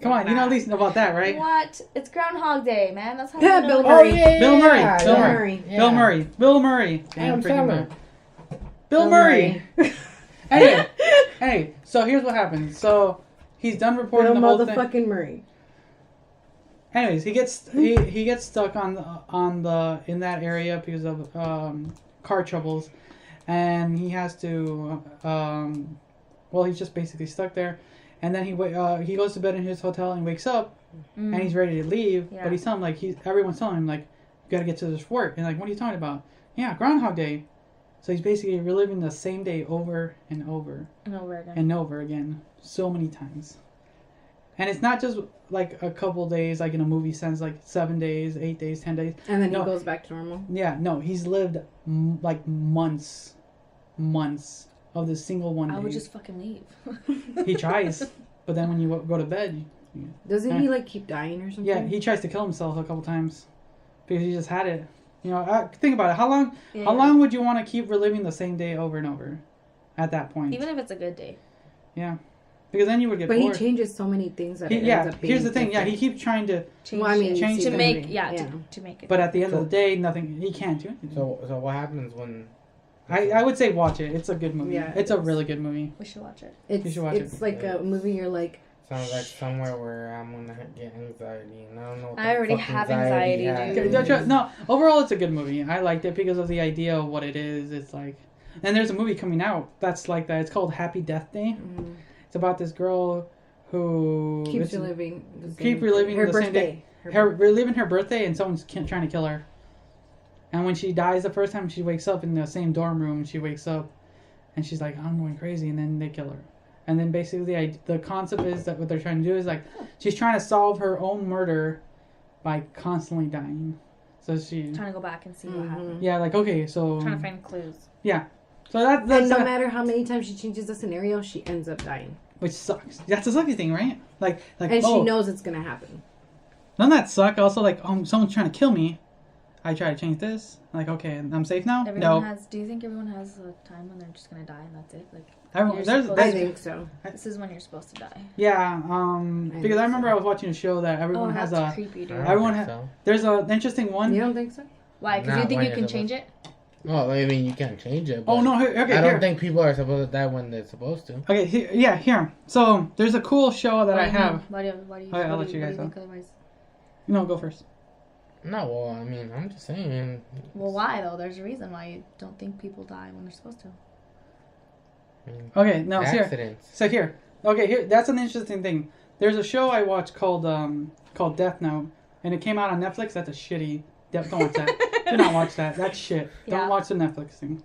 Come on, you know at least know about that, right? What? It's Groundhog Day, man. That's how Yeah, you Bill know. Murray. Bill Murray. Yeah, Bill yeah. Murray. Yeah. Bill Murray. Bill Murray. Adam Damn freaking Sandler. Murray. Bill Murray. Anyway, so here's what happens. So he's done reporting Bill the whole thing. motherfucking Murray. Anyways, he gets stuck in that area because of car troubles, and he has to he's just basically stuck there, and then he goes to bed in his hotel and wakes up, and he's ready to leave, Yeah. but he's telling everyone's telling him like, you gotta get to this work, and like, what are you talking about? Yeah, Groundhog Day. So he's basically reliving the same day over and over And over again. and over again so many times. And it's not just like a couple days, like in a movie sense, like 7 days, 8 days, 10 days. And then No. he goes back to normal. Yeah, no, he's lived like months of this single one day. I would just fucking leave. He tries, but then when you go to bed, Doesn't he like keep dying or something? yeah, he tries to kill himself a couple times because he just had it. You know, think about it. How long would you want to keep reliving the same day over and over? At that point, Even if it's a good day. yeah, because then you would get But bored. he changes so many things that it Yeah, ends up being here's the thing. Yeah, different. he keeps trying to, Change Well, I mean, it. you change see to the make movie. yeah, to make it. but at the end of the day, nothing. He can't do anything. So what happens when... I would say watch it. It's a good movie. Yeah, It's a it is. really good movie. We should watch it. You should watch It's it. like a movie you're like, Sounds like somewhere where I'm gonna get anxiety, and I don't know what I the already fuck have anxiety, has. dude. No, overall, it's a good movie. I liked it because of the idea of what it is. It's like, and there's a movie coming out that's like that. It's called Happy Death Day. It's about this girl who keeps reliving reliving her the same day. birthday. Her reliving her birthday, and someone's trying to kill her. And when she dies the first time, she wakes up in the same dorm room. She wakes up, and she's like, "I'm going crazy," and then they kill her. And then basically the concept is that what they're trying to do is like, she's trying to solve her own murder by constantly dying. So she, Trying to go back and see what happened. yeah, like, okay, so Trying to find clues. yeah, so that's And no matter how many times she changes the scenario, she ends up dying. which sucks. That's a sucky thing, right? Like, And she knows it's gonna happen. Doesn't that suck? Also, like, someone's trying to kill me. I try to change this. Like, okay, I'm safe now. Do you think everyone has a time when they're just gonna die and that's it? Like, Everyone, you're supposed I to- think so. this is when you're supposed to die. yeah, because I remember so. I was watching a show that everyone has that's a. creepy, dude. Everyone so. There's an interesting one. You don't think so? Why? Because Not you think when you you're can supposed- change it? Well, I mean, you can't change it. Oh but no! Okay, I here. don't think people are supposed to die when they're supposed to. Okay, here. So there's a cool show that I have. Why do you Okay, I'll what let do you guys think know. otherwise? No, go first. No, well, I mean, I'm just saying. Well, why though? There's a reason why you don't think people die when they're supposed to. I mean, Okay, no, here. accidents. So here. Okay, here. That's an interesting thing. There's a show I watched called Death Note, and it came out on Netflix. That's a shitty. Don't watch that. Do not watch that. That's shit. Yeah. Don't watch the Netflix thing.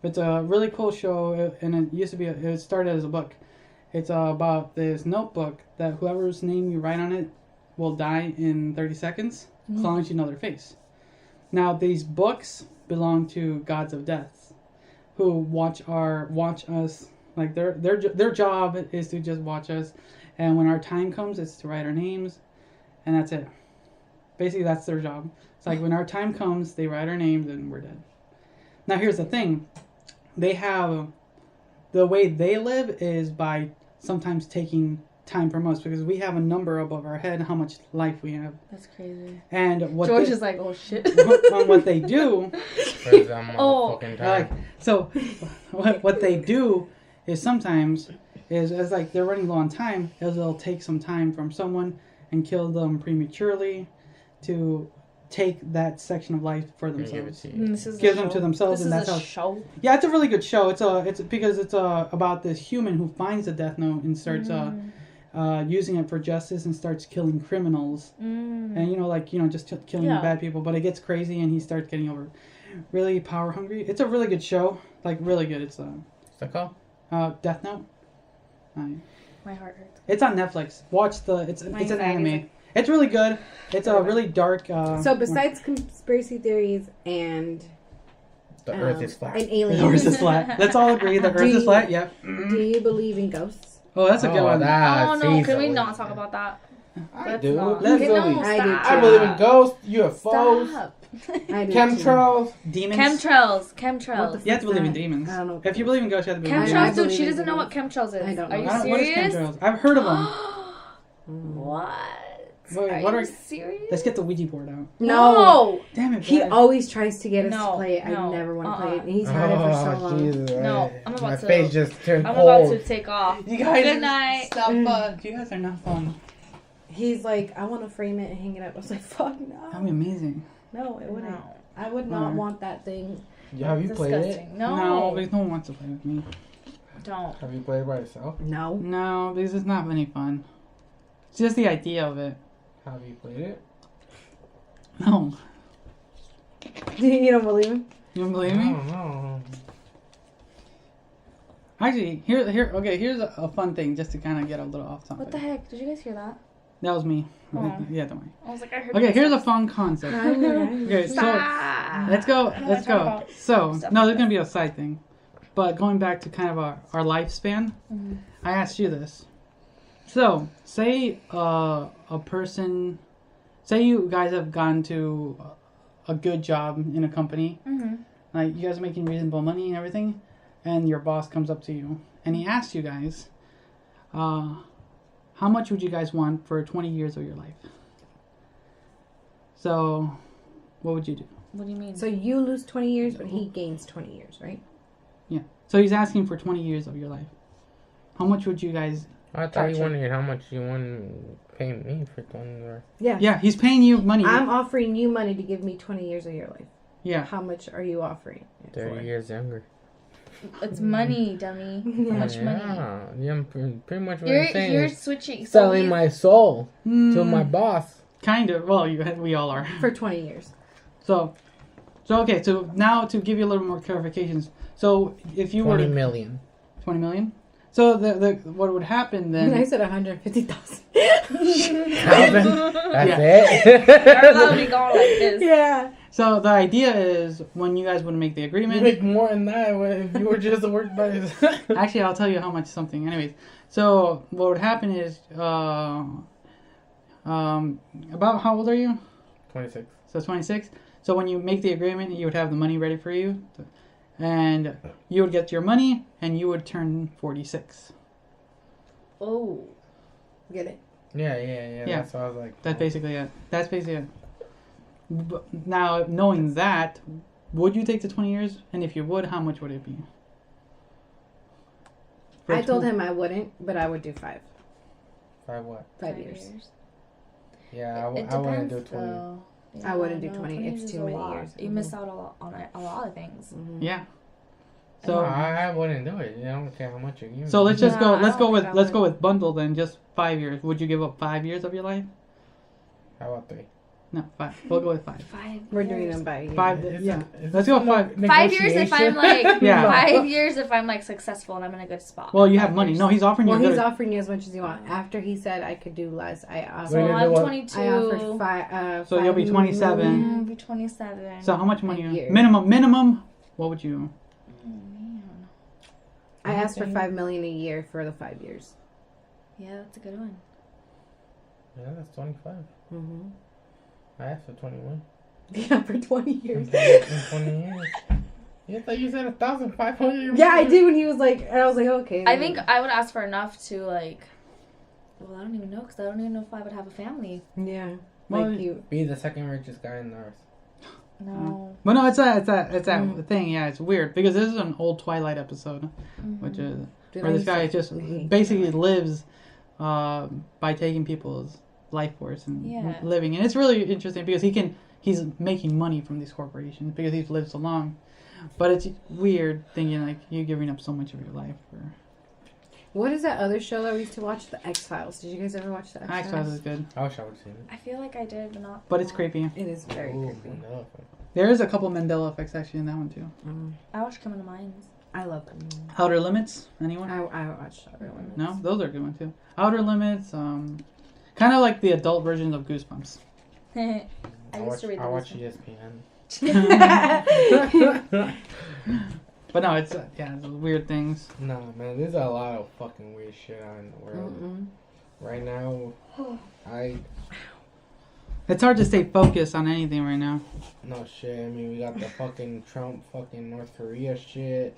It's a really cool show, and it used to be. It started as a book. It's about this notebook that whoever's name you write on it will die in 30 seconds, as long as you know their face. Now these books belong to gods of death, who watch us. Like their job is to just watch us, and when our time comes, it's to write our names, and that's it. Basically, that's their job. It's like when our time comes, they write our names, and we're dead. Now here's the thing. They have, the way they live is by sometimes taking time from us, because we have a number above our head how much life we have. That's crazy. And what George is like, oh shit. what they do. Oh. So what they do is sometimes is as like they're running low on time, is they'll take some time from someone and kill them prematurely to take that section of life for themselves. Give them to themselves, and that's how. Show. Yeah, it's a really good show. It's because it's about this human who finds the death note and starts using it for justice and starts killing criminals. And just killing bad people. But it gets crazy, and he starts getting over really power hungry. It's a really good show, like really good. It's What's that called? Death Note. My heart hurts. It's on Netflix. Watch it's an anime. anxiety. It's really good. It's a really dark. So besides conspiracy theories and The Earth is flat. and the aliens, Earth is flat. Let's all agree the Earth is flat. Yep. do you believe in ghosts? Oh, that's a good one. Oh no, can we not talk about that? I Let's do. not. Let's Okay, no, really. I do stop. I believe in ghosts, UFOs, Stop. I do chemtrails. Demons. What the You have to believe in that? demons. I don't know. If you believe in ghosts, you have to believe in Chemtrails, demons. dude. believe She in doesn't know what demons. chemtrails is. I don't Are know. you What is serious? chemtrails? I've heard of them. What? Wait, Are you serious? Let's get the Ouija board out. No. Damn it. He Brad. always tries to get us No, to play it. I no, never want to play it. And uh-uh. he's had it for so long. Jesus! No, I'm about my to- face just turned I'm cold. about to take off. You guys. Good night. Stop. You guys are not fun. He's like, I want to frame it and hang it up. I was like, fuck That'd no. be amazing. No, it wouldn't. No. I would not No. want that thing. Have you played it? Disgusting. No. No, because no one wants to play with me. Don't. Have you played it by yourself? No. No, because it's not any fun. It's just the idea of it. Have you played it? No. You don't believe him? You don't believe me? No. Actually, here's a fun thing just to kind of get a little off topic. What the heck? Did you guys hear that? That was me. Oh. Yeah, don't worry. I was like, I heard. Okay, here's a fun concept. Okay, so Stop. let's go. I don't Let's wanna go. talk about So stuff no, like there's gonna be a side thing, but going back to kind of our lifespan, I asked you this. So say a person, say you guys have gone to a good job in a company, like you guys are making reasonable money and everything, and your boss comes up to you and he asks you guys, how much would you guys want for 20 years of your life? So, what would you do? What do you mean? So you lose 20 years, but he gains 20 years, right? Yeah. So he's asking for 20 years of your life. How much would you guys... I thought you wanted how much you want to pay me for 20 years. Yeah. Yeah, he's paying you money. I'm offering you money to give me 20 years of your life. Yeah. How much are you offering? it 30 for? years younger. It's money, dummy. How much money? Yeah, I'm pretty much what I'm saying. You're switching. So Selling he's- my soul to my boss. Kind of. Well, we all are. For 20 years. So okay. So now to give you a little more clarifications. So if you 20 were... million. 20 million? So the what would happen then... I said 150,000. Calvin, that's Our love be it. going like this. Yeah. So the idea is when you guys would make the You agreement... make more than that if you were just a work by yourself. Actually, I'll tell you how much something. Anyways, so what would happen is... about how old are you? 26. So 26. So when you make the agreement, you would have the money ready for you. And you would get your money, and you would turn 46. Oh. Get it? Yeah. Yeah. That's what I was like. That's basically it. That's basically it. Now, knowing that, would you take the 20 years? And if you would, how much would it be? I told him I wouldn't, but I would do 5. 5 what? 5 years. Yeah, I It wouldn't do depends, 20. though. I wouldn't do no, 20. It's is too a many lot. years. You miss out on a lot of things. Yeah. So So I wouldn't do it. I don't care how much you give me. so let's just Yeah, go. I Let's don't go with think I let's go would. with bundle then. Just 5 years. Would you give up 5 years of your life? How about 3? No, 5. We'll go with 5. 5 We're years. doing them by year. 5. It's Yeah. it's Let's go just a 5. 5 years if I'm like Yeah. 5 years if I'm like successful and I'm in a good spot. Well, you have 5 money. years. No, he's offering you Well, good. he's offering you as much as you want. After he said I could do less, I offered. So Wait, I'm what? 22. I offered 5. So you'll be 27. I'll be 27. So how much money? A year. Minimum. What would you? Oh, man. I asked for $5 million a year for the 5 years. Yeah, that's a good one. Yeah, that's 25. Mm-hmm. I asked for 21. Yeah, for 20 years. In 20 years. Yeah, I thought you said 1,500. Yeah, I did when he was like, and I was like, okay. I think I would ask for enough to like. Well, I don't even know because I don't even know if I would have a family. Yeah, Well, like you. Be the second richest guy on earth. No. But no, it's that thing. Yeah, it's weird because this is an old Twilight episode, which is where this guy just basically lives by taking people's life force and Yeah. living, and it's really interesting because he's making money from these corporations because he's lived so long. But it's weird thinking like you're giving up so much of your life for. What is that other show that we used to watch? The X-Files. Did you guys ever watch the X-Files? X-Files is good, I wish I would have seen it. I feel like I did, but not. but it's creepy. It is very Ooh, creepy. Mandela. There is a couple Mandela effects actually in that one too. I watched Criminal Minds. I love them. Outer Limits, anyone? I watched Outer Limits. No, those are good ones too. Outer Limits, kind of like the adult versions of Goosebumps. I used to read I the watch Goosebumps. ESPN. But no, it's it's weird things. Nah, man, there's a lot of fucking weird shit out in the world. Mm-mm. Right now, It's hard to stay focused on anything right now. no shit. I mean, we got the fucking Trump, fucking North Korea shit.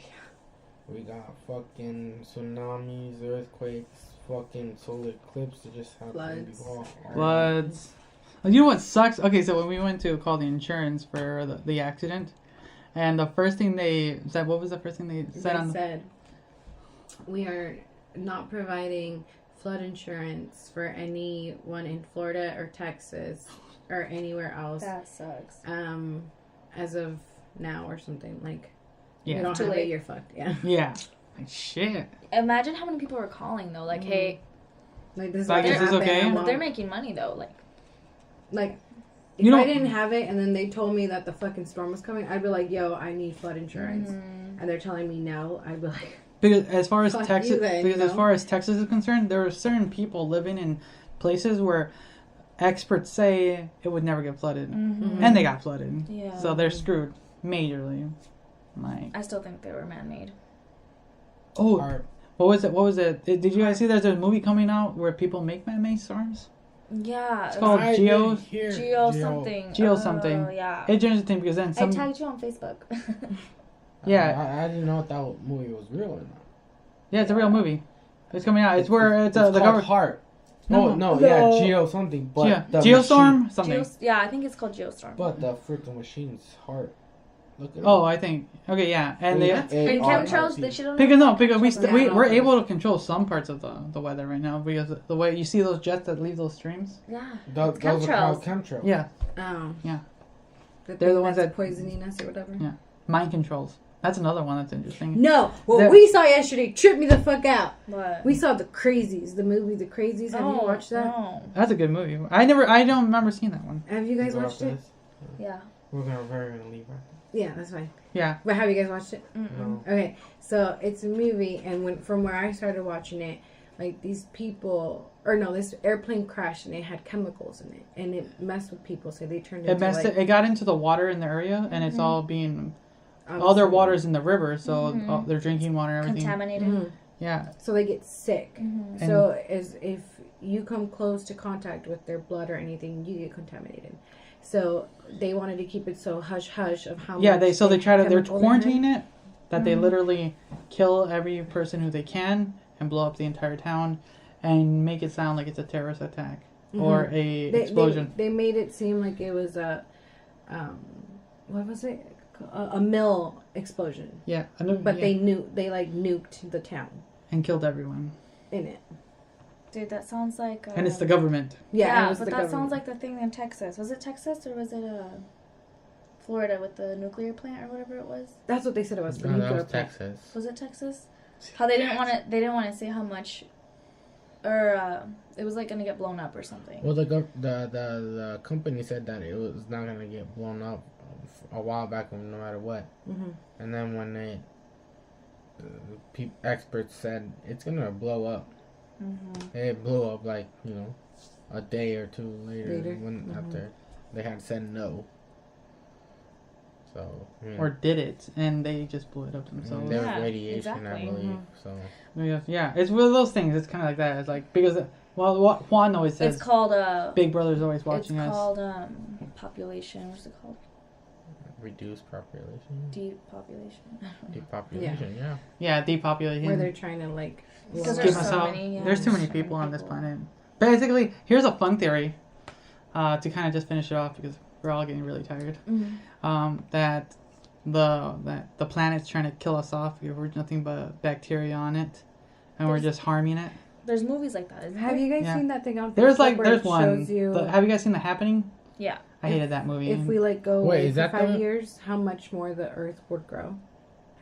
We got fucking tsunamis, earthquakes, fucking solar eclipse that just happened. Floods. Floods. You know what sucks? Okay, so when we went to call the insurance for the accident, and the first thing they said, what was the first thing they said on? They said, we are not providing flood insurance for anyone in Florida or Texas or anywhere else. That sucks. As of now or something. Like, Yeah. you don't Too have late. it, you're fucked. Yeah. Yeah. Like shit. Imagine how many people were calling though. Like, hey, Like, this is Like, what is this happened. okay? I'm but they're on- making money though. Like, if You know- I didn't have it and then they told me that the fucking storm was coming, I'd be like, yo, I need flood insurance. And they're telling me no, I'd be like, Because as far as Fuck Texas, you then, because you as know? far as Texas is concerned, there are certain people living in places where experts say it would never get flooded, and they got flooded. Yeah. So they're screwed majorly. Like, I still think they were man-made. oh, Art. what was it? What was it? Did you guys see? There's a movie coming out where people make man-made storms. Yeah. It's called I Geo. did hear Geo something. Geo something. Yeah. It's interesting because then I some. tagged you on Facebook. Yeah. I didn't know if that movie was real or not. Yeah, it's a real movie. It's coming out. It's where it's it's the called government. Heart. No, No, no. yeah, Geo something, but Yeah. the Geostorm machine- something. Yeah, I think it's called Geostorm. But the freaking machine's Heart. Look at Oh, I think. Okay, yeah, and they. And chemtrails, they should Because no, because Yeah, we're no. able to control some parts of the weather right now because the way you see those jets that leave those streams. Yeah. Those are called chemtrails. Yeah, oh. Yeah. The They're thing the ones that's that- poisoning us or whatever. Yeah. Mind controls. That's another one that's interesting. No, what The- we saw yesterday tripped me the fuck out. What? We saw The Crazies, the movie The Crazies. Have you watched that? No. That's a good movie. I don't remember seeing that one. Have you guys Go watched after it? this. Yeah. We're gonna leave right Yeah, that's fine. Yeah. But have you guys watched it? now. Okay, so it's a movie, and from where I started watching it, like these people, or no, this airplane crashed and it had chemicals in it, and it messed with people, so they turned It into messed like, it got into the water in the area and it's all being all their water's in the river, so all their drinking water and everything. Contaminated. Mhm. Yeah. So they get sick. Mm-hmm. So as if you come close to contact with their blood or anything, you get contaminated. So they wanted to keep it so hush hush of how Yeah, much they they're chemical they had. quarantining it that they literally kill every person who they can and blow up the entire town and make it sound like it's a terrorist attack or a explosion. They made it seem like it was a, what was it? A mill explosion. Yeah, But they nuked the town and killed everyone. in it. Dude, that sounds like. And it's the government. Yeah, it was but the that government. sounds like the thing in Texas. Was it Texas or was it Florida with the nuclear plant or whatever it was? That's what they said it was. The No, that nuclear was plant. Texas. Was it Texas? How they didn't want to. They didn't want to say how much or it was like gonna get blown up or something. Well, the company said that it was not gonna get blown up a while back, no matter what. Mm-hmm. And then when experts said it's gonna blow up, it blew up like a day or two later. When after they had said no. So or did it, and they just blew it up themselves. There was radiation, I believe. So yeah, it's one of those things. It's kind of like that. It's like because what Juan always says. It's called Big Brother's always watching us. It's called population. What's it called? Reduced population. Depopulation. Depopulation. Yeah. Yeah, depopulation. Where they're trying to like. Because Keep there's us so out. many. Yeah, There's too many so people many on this people. planet. Basically, here's a fun theory. To kind of just finish it off because we're all getting really tired. That the planet's trying to kill us off. We're nothing but bacteria on it, and we're just harming it. There's movies like that. Have you guys seen that thing on Facebook? There's it one. Shows you Have you guys seen The Happening? Yeah. I hated that movie. If we go Wait, is for that 5 years, how much more the Earth would grow?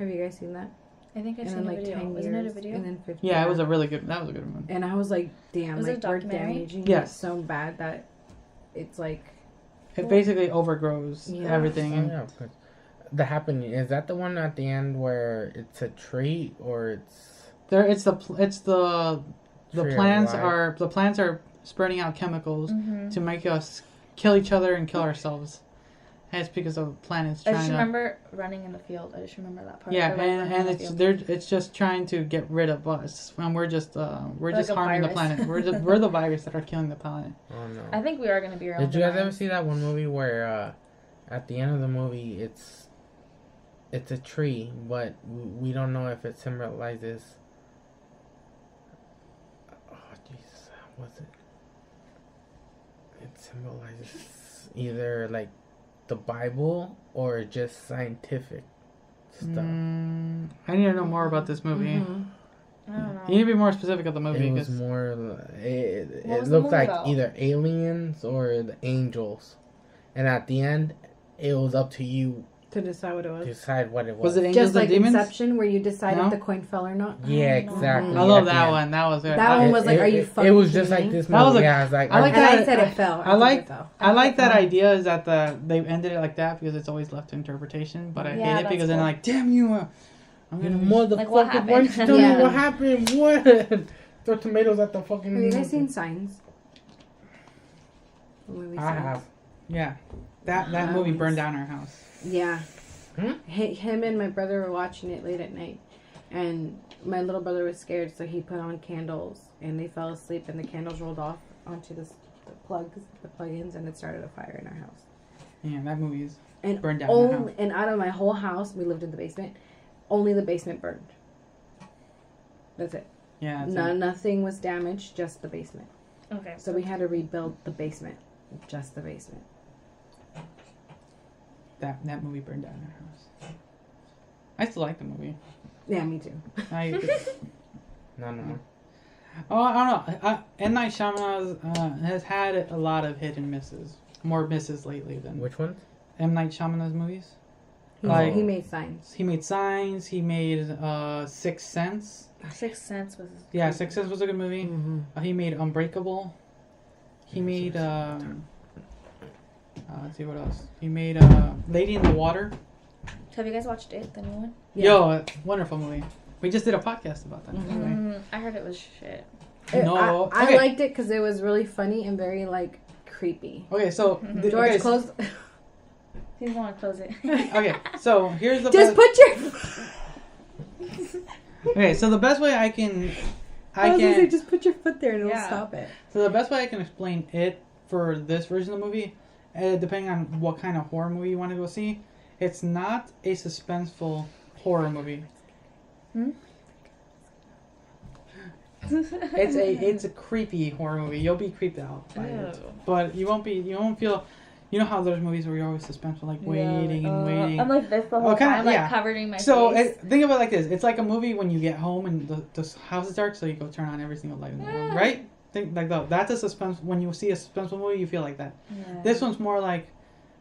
Have you guys seen that? I think I've and seen then a video. 10 years, Isn't it a video? and then 50. Yeah, it was a really good. That was a good one. And I was like, damn, Was it a we're documentary? damaging Yes. it so bad that it's like. It basically overgrows everything. And yeah. The Happening, is that the one at the end where it's a tree or it's the Tree of plants life. are spreading out chemicals to make us kill each other and kill ourselves. And it's because the planet's I trying just to. remember running in the field. I just remember that part. Yeah, They're, like, running in the field. it's just trying to get rid of us, and we're just Like a harming the virus. planet. We're the virus that are killing the planet. Oh no. I think we are gonna be around. Did you guys ever see that one movie where at the end of the movie it's a tree, but we don't know if it symbolizes. Oh Jesus, what was it? It symbolizes either like the Bible or just scientific stuff. I need to know more about this movie. Mm-hmm. I don't know. You need to be more specific of the movie. It was 'cause- more. What It was the looked movie like about? either aliens or the angels, and at the end, it was up to you To decide what it to was. decide what it was. Was it Angels Just like and Demons? Inception, where you decide No? if the coin fell or not. Yeah, I don't know. exactly. I love at the that end. one. That was good. That one was like, are you It fucking was just kidding like me? this That was movie. a- I was like, I like And that. I said it fell. I like- think it fell. I like that Fell. idea is that they ended it like that because it's always left to interpretation. But I Yeah, hate it that's because then cool. like, damn you, I'm You gonna motherfucker! Like, what Why didn't you happened? tell Yeah. me what happened? What? Throw tomatoes at the fucking. Have you guys seen Signs? The movie I Signs? have. Yeah, that movie burned down our house. Yeah. Hmm? Him and my brother were watching it late at night, and my little brother was scared, so he put on candles, and they fell asleep, and the candles rolled off onto the plug-ins, and it started a fire in our house. Yeah, that movie is And burned down our house. only, and out of my whole house, we lived in the basement. Only the basement burned. That's it. Yeah, it's Nothing was damaged, just the basement. Okay. So we had to rebuild the basement, just the basement. that movie burned down our house. I still like the movie. Yeah, me too. No. Oh, I don't know. M. Night Shyamalan has had a lot of hit and misses. More misses lately than Which one? M. Night Shyamalan's movies. He made Signs. He made Signs. He made Sixth Sense. Sixth Sense was. Yeah, Sixth Sense was a good movie. Mm-hmm. He made Unbreakable. He made let's see what else. He made Lady in the Water. Have you guys watched it? The new one? Yeah. Yo, wonderful movie. We just did a podcast about that. Mhm. I heard it was shit. No, I okay. liked it because it was really funny and very like creepy. Okay, so George, okay, close. He's gonna close it. Okay, so here's the Just best, put your. okay. So the best way I can just put your foot there and it'll Yeah. stop it. so the best way I can explain it for this version of the movie, depending on what kind of horror movie you want to go see, it's not a suspenseful horror movie. It's a creepy horror movie. You'll be creeped out by it, Ew. but you won't feel. You know how there's movies where you're always suspenseful, like waiting and waiting. I'm like this the whole kinda- time, like yeah. covered in my So face. think of it like this: it's like a movie when you get home and the house is dark, so you go turn on every single light in the room, right? Think like that. That's a suspense. When you see a suspenseful movie, you feel like that. Yeah. This one's more like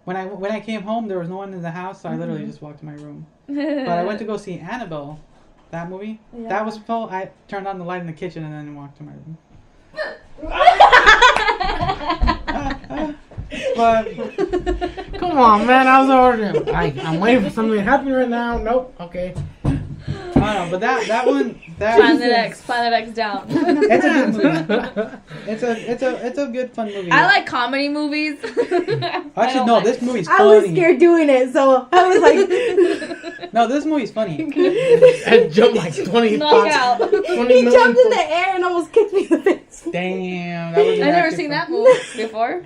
when I came home, there was no one in the house, so I literally just walked to my room. But I went to go see Annabelle, that movie. Yeah. That was full. I turned on the light in the kitchen and then walked to my room. But Come on, man. I was ordering. I'm waiting for something to happen right now. Nope. Okay. I don't know, but that one, Planet X down. it's a good movie. It's a good fun movie. I like comedy movies. Actually, no, this movie's I funny. was scared doing it, so I was like, No, this movie's funny. I jumped like 20 Knockout. 20 he million jumped in foot. the air and almost kicked me in the face. Damn, that was. I've never seen that movie before.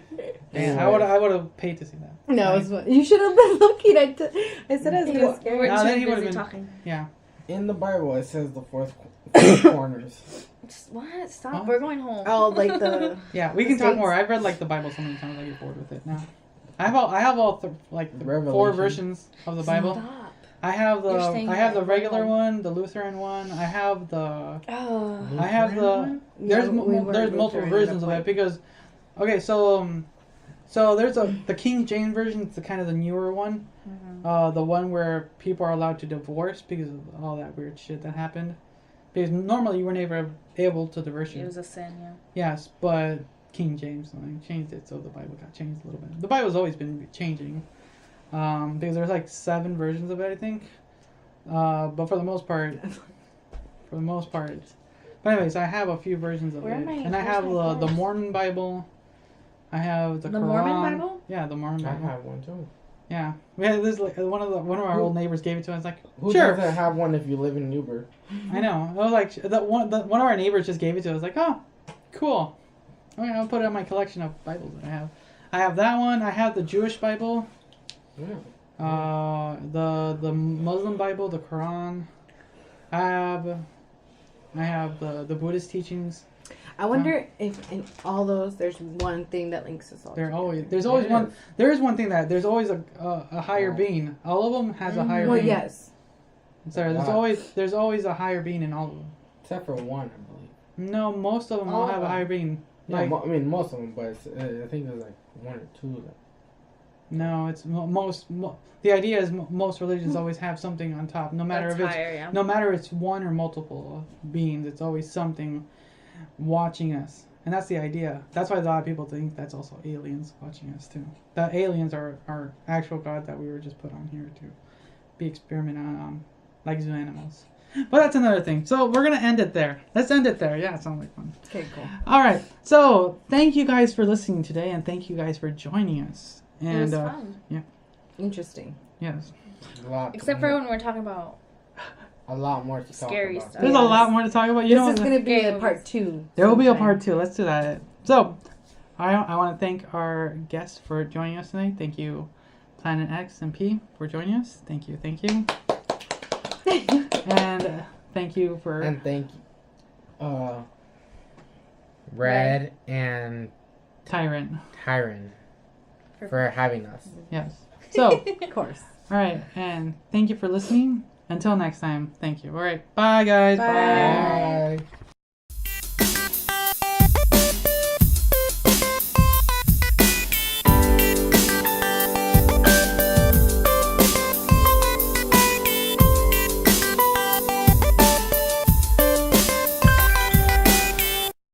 Damn, I would have paid to see that. No, it was fun. You should have been looking. I said I was gonna scare We're you. No, then he too would've busy been- talking. Yeah. In the Bible, it says the four corners. What? Stop. Huh? We're going home. Oh, like the. Yeah, we can talk more. I've read like the Bible so many times I get bored with it now. I have all four Revelation. versions of the Bible. Stop. I have You're saying the that regular wrong. one, the Lutheran one. I have the Oh. I have the there's No, we weren't there's multiple Lutheran versions at of that it point. because okay, so there's the King James version. It's the kind of the newer one, the one where people are allowed to divorce because of all that weird shit that happened. Because normally you were never able to divorce. It was a sin, yeah. Yes, but King James changed it, so the Bible got changed a little bit. The Bible's always been changing, because there's like 7 versions of it, I think. But for the most part. But anyways, I have a few versions of Where it, am I- and I have where's my the cards? Mormon Bible. I have the Quran. Mormon Bible? Yeah, the Mormon I Bible. have one too. Yeah, we had this like one of our old neighbors gave it to us. Like, Who sure, doesn't have one if you live in Newburgh? I know. I was like, one of our neighbors just gave it to us. Like, oh, cool. I mean, I'll put it in my collection of Bibles that I have. I have that one. I have the Jewish Bible. Yeah. The Muslim Bible, the Quran. I have the Buddhist teachings. I wonder if in all those there's one thing that links us all. There's always There one. is. There is one thing that there's always a higher Oh. being. All of them has a higher Well, being. yes. Sorry, there's always a higher being in all of them. Except for one, I believe. No, most of them All all of have a them. higher being. Yeah, Like, I mean most of them, but I think there's like 1 or 2. no, it's the idea is most religions always have something on top, no matter That's if it's higher, yeah. no matter it's one or multiple beings. It's always something watching us, and that's the idea. That's why a lot of people think that's also aliens watching us too. That aliens are actual God that we were just put on here to be experimented on, like zoo animals. But that's another thing. So we're gonna end it there. Let's end it there. Yeah, it sounds like fun. Okay, cool. All right. So thank you guys for listening today, and thank you guys for joining us. And It was fun. Interesting. yes, A lot. Except for when we're talking about a lot more to Scary talk about. stuff. there's a lot more to talk about. You know, This is going to be Scary a part 2. there will be a sometime. part 2. Let's do that. So I want to thank our guests for joining us tonight. Thank you, Planet X and P, for joining us. Thank you. And thank you for And thank you, Red and Tyrant. Tyrant for having us. Yes. So, Of course. all right, and thank you for listening. Until next time, thank you. All right, bye guys. Bye. Bye.